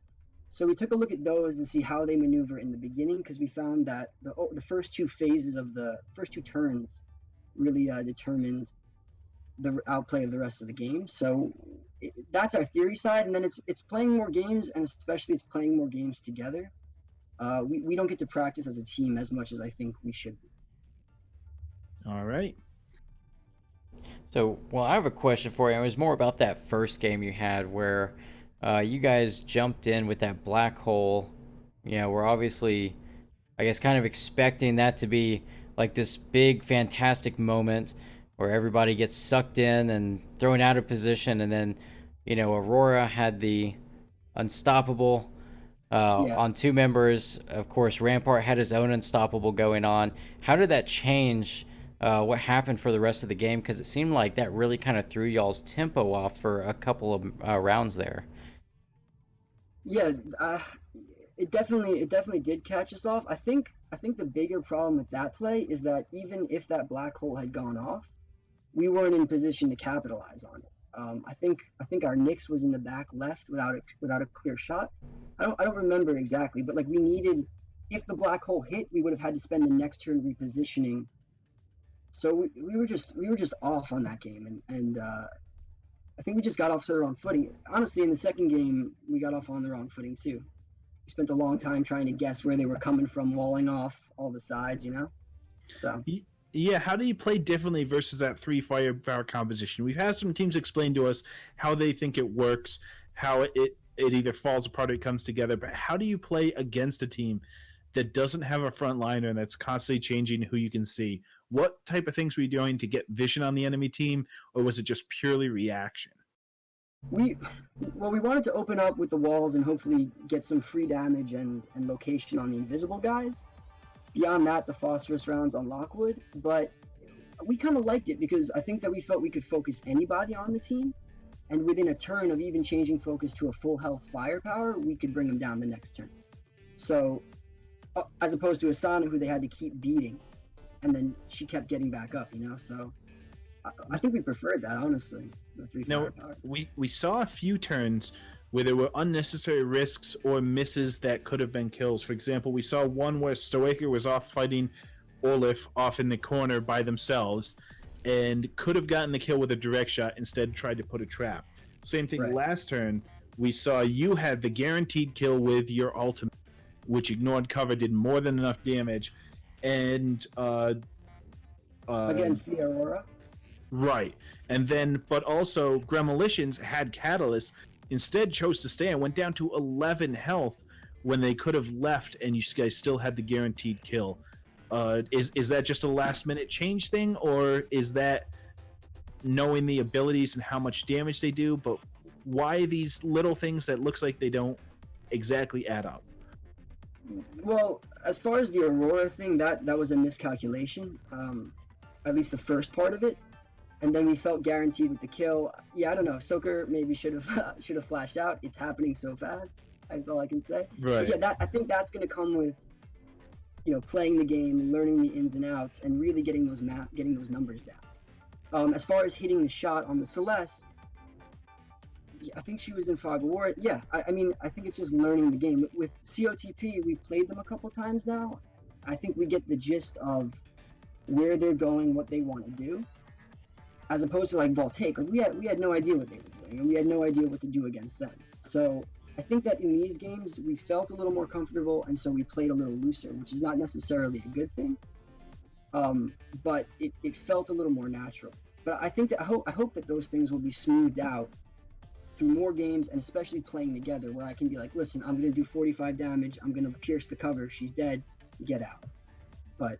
So we took a look at those and see how they maneuver in the beginning, because we found that the first 2 phases of the first 2 turns really determined the outplay of the rest of the game. So that's our theory side, and then it's playing more games, and especially it's playing more games together. We don't get to practice as a team as much as I think we should be. All right. So, well, I have a question for you. It was more about that first game you had where you guys jumped in with that black hole. You know, we're obviously, I guess, kind of expecting that to be like this big, fantastic moment where everybody gets sucked in and thrown out of position. And then, you know, Aurora had the unstoppable on 2 members. Of course, Rampart had his own unstoppable going on. How did that change what happened for the rest of the game? Because it seemed like that really kind of threw y'all's tempo off for a couple of rounds there. Yeah, it definitely did catch us off. I think the bigger problem with that play is that even if that black hole had gone off, we weren't in position to capitalize on it. I think our Nyx was in the back left without a clear shot. I don't remember exactly, but like we needed, if the black hole hit, we would have had to spend the next turn repositioning. So we were just off on that game, and I think we just got off to the wrong footing. Honestly, in the second game, we got off on the wrong footing too. We spent a long time trying to guess where they were coming from, walling off all the sides, you know? So yeah, how do you play differently versus that 3 firepower composition? We've had some teams explain to us how they think it works, how it either falls apart or it comes together, but how do you play against a team that doesn't have a front liner and that's constantly changing who you can see? What type of things were you doing to get vision on the enemy team, or was it just purely reaction? We wanted to open up with the walls and hopefully get some free damage and location on the invisible guys. Beyond that, the phosphorus rounds on Lockwood, but we kind of liked it because I think that we felt we could focus anybody on the team, and within a turn of even changing focus to a full health firepower, we could bring them down the next turn. So, as opposed to Asana, who they had to keep beating, and then she kept getting back up, you know? So I think we preferred that, honestly. The 3 No, firepower. we saw a few turns where there were unnecessary risks or misses that could have been kills. For example, we saw one where Stoiker was off fighting Olaf off in the corner by themselves and could have gotten the kill with a direct shot, instead tried to put a trap. Same thing Right. last turn. We saw you had the guaranteed kill with your ultimate, which ignored cover, did more than enough damage, and Against the Aurora. right. And then, but also, Gremolitions had Catalyst, instead chose to stay and went down to 11 health when they could have left, and you guys still had the guaranteed kill. Is that just a last minute change thing, or is that knowing the abilities and how much damage they do? But why these little things that looks like they don't exactly add up? Well, as far as the Aurora thing, that was a miscalculation. At least the first part of it, and then we felt guaranteed with the kill. Yeah, I don't know. Stoker maybe should have should have flashed out. It's happening so fast. That's all I can say. Right. But yeah, I think that's going to come with, playing the game, learning the ins and outs, and really getting those numbers down. As far as hitting the shot on the Celeste, yeah, I think she was in Fog of War. Yeah, I mean, I think it's just learning the game. With COTP, we've played them a couple times now. I think we get the gist of where they're going, what they want to do, as opposed to like Voltaic. Like we had no idea what they were doing, and we had no idea what to do against them. So I think that in these games we felt a little more comfortable, and so we played a little looser, which is not necessarily a good thing. But it felt a little more natural. But I think that I hope that those things will be smoothed out through more games, and especially playing together, where I can be like, listen, I'm gonna do 45 damage, I'm gonna pierce the cover, she's dead, get out. But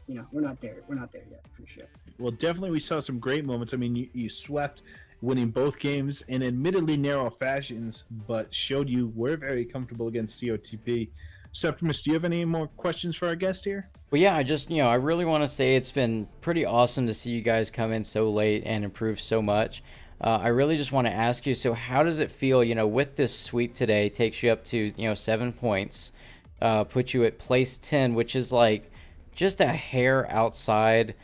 we're not there yet, for sure. Well, definitely we saw some great moments. I mean, you swept, winning both games in admittedly narrow fashions, but showed you were very comfortable against COTP. Septimus, do you have any more questions for our guest here? Well, yeah, I really want to say it's been pretty awesome to see you guys come in so late and improve so much. I really just want to ask you, so how does it feel, with this sweep today, takes you up to, 7 points, puts you at place 10, which is like just a hair outside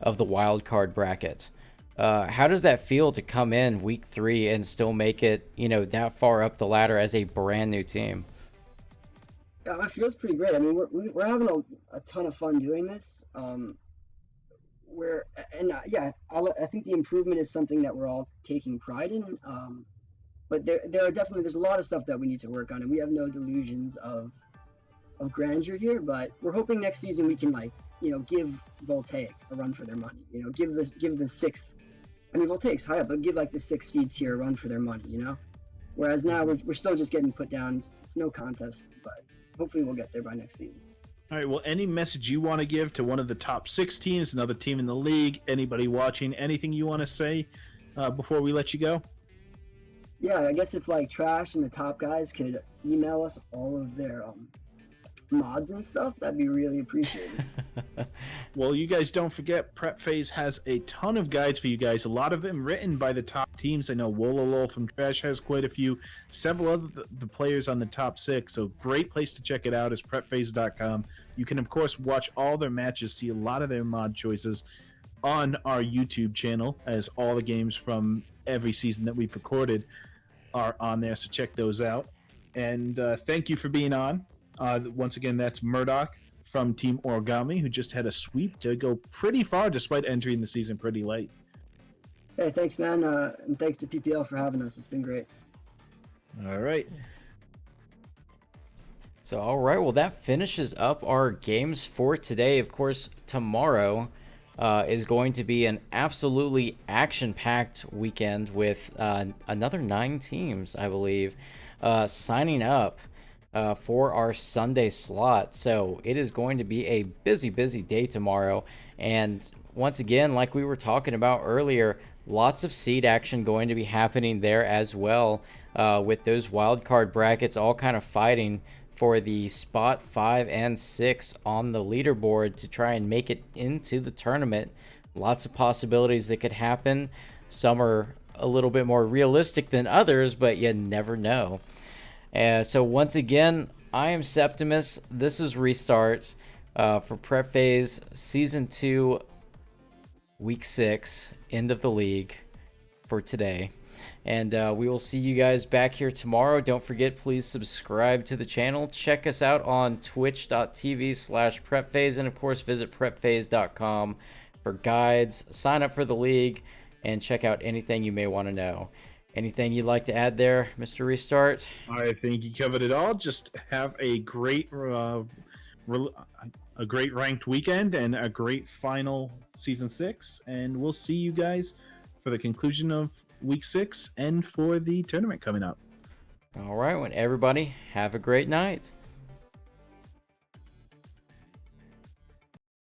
of the wild card bracket. How does that feel to come in week 3 and still make it, that far up the ladder as a brand new team? Yeah, it feels pretty great. I mean, we're having a ton of fun doing this. I think the improvement is something that we're all taking pride in. But there's a lot of stuff that we need to work on, and we have no delusions of grandeur here. But we're hoping next season we can give Voltaic a run for their money. Give the sixth. I mean, Voltaic's high up, but give like the 6th seed tier a run for their money. Whereas now we're still just getting put down. It's no contest, but hopefully we'll get there by next season. All right, well, any message you want to give to one of the top 6 teams, another team in the league, anybody watching, anything you want to say before we let you go? Yeah, I guess if Trash and the top guys could email us all of their mods and stuff, that'd be really appreciated. Well, you guys don't forget, Prep Phase has a ton of guides for you guys, a lot of them written by the top teams. I know Wololol from Trash has quite a few, several of the players on the top 6, so great place to check it out is prepphase.com. You can, of course, watch all their matches, see a lot of their mod choices on our YouTube channel, as all the games from every season that we've recorded are on there, so check those out. And thank you for being on. Once again, that's Murdoch from Team Origami, who just had a sweep to go pretty far despite entering the season pretty late. Hey, thanks, man, and thanks to PPL for having us. It's been great. All right. So, all right, well, that finishes up our games for today. Of course, tomorrow is going to be an absolutely action-packed weekend with another 9 teams, I believe, signing up for our Sunday slot. So it is going to be a busy day tomorrow. And once again, like we were talking about earlier, lots of seed action going to be happening there as well, with those wild card brackets all kind of fighting for the spot 5 and 6 on the leaderboard to try and make it into the tournament. Lots of possibilities that could happen. Some are a little bit more realistic than others, but you never know. So once again, I am Septimus. This is Restarts for Prep Phase Season 2 week 6, end of the league for today. And we will see you guys back here tomorrow. Don't forget, please subscribe to the channel. Check us out on twitch.tv/prepphase. And of course, visit prepphase.com for guides, sign up for the league, and check out anything you may want to know. Anything you'd like to add there, Mr. Restart? I think you covered it all. Just have a great ranked weekend and a great final season 6. And we'll see you guys for the conclusion of week 6 and for the tournament coming up. All right, well, everybody, have a great night.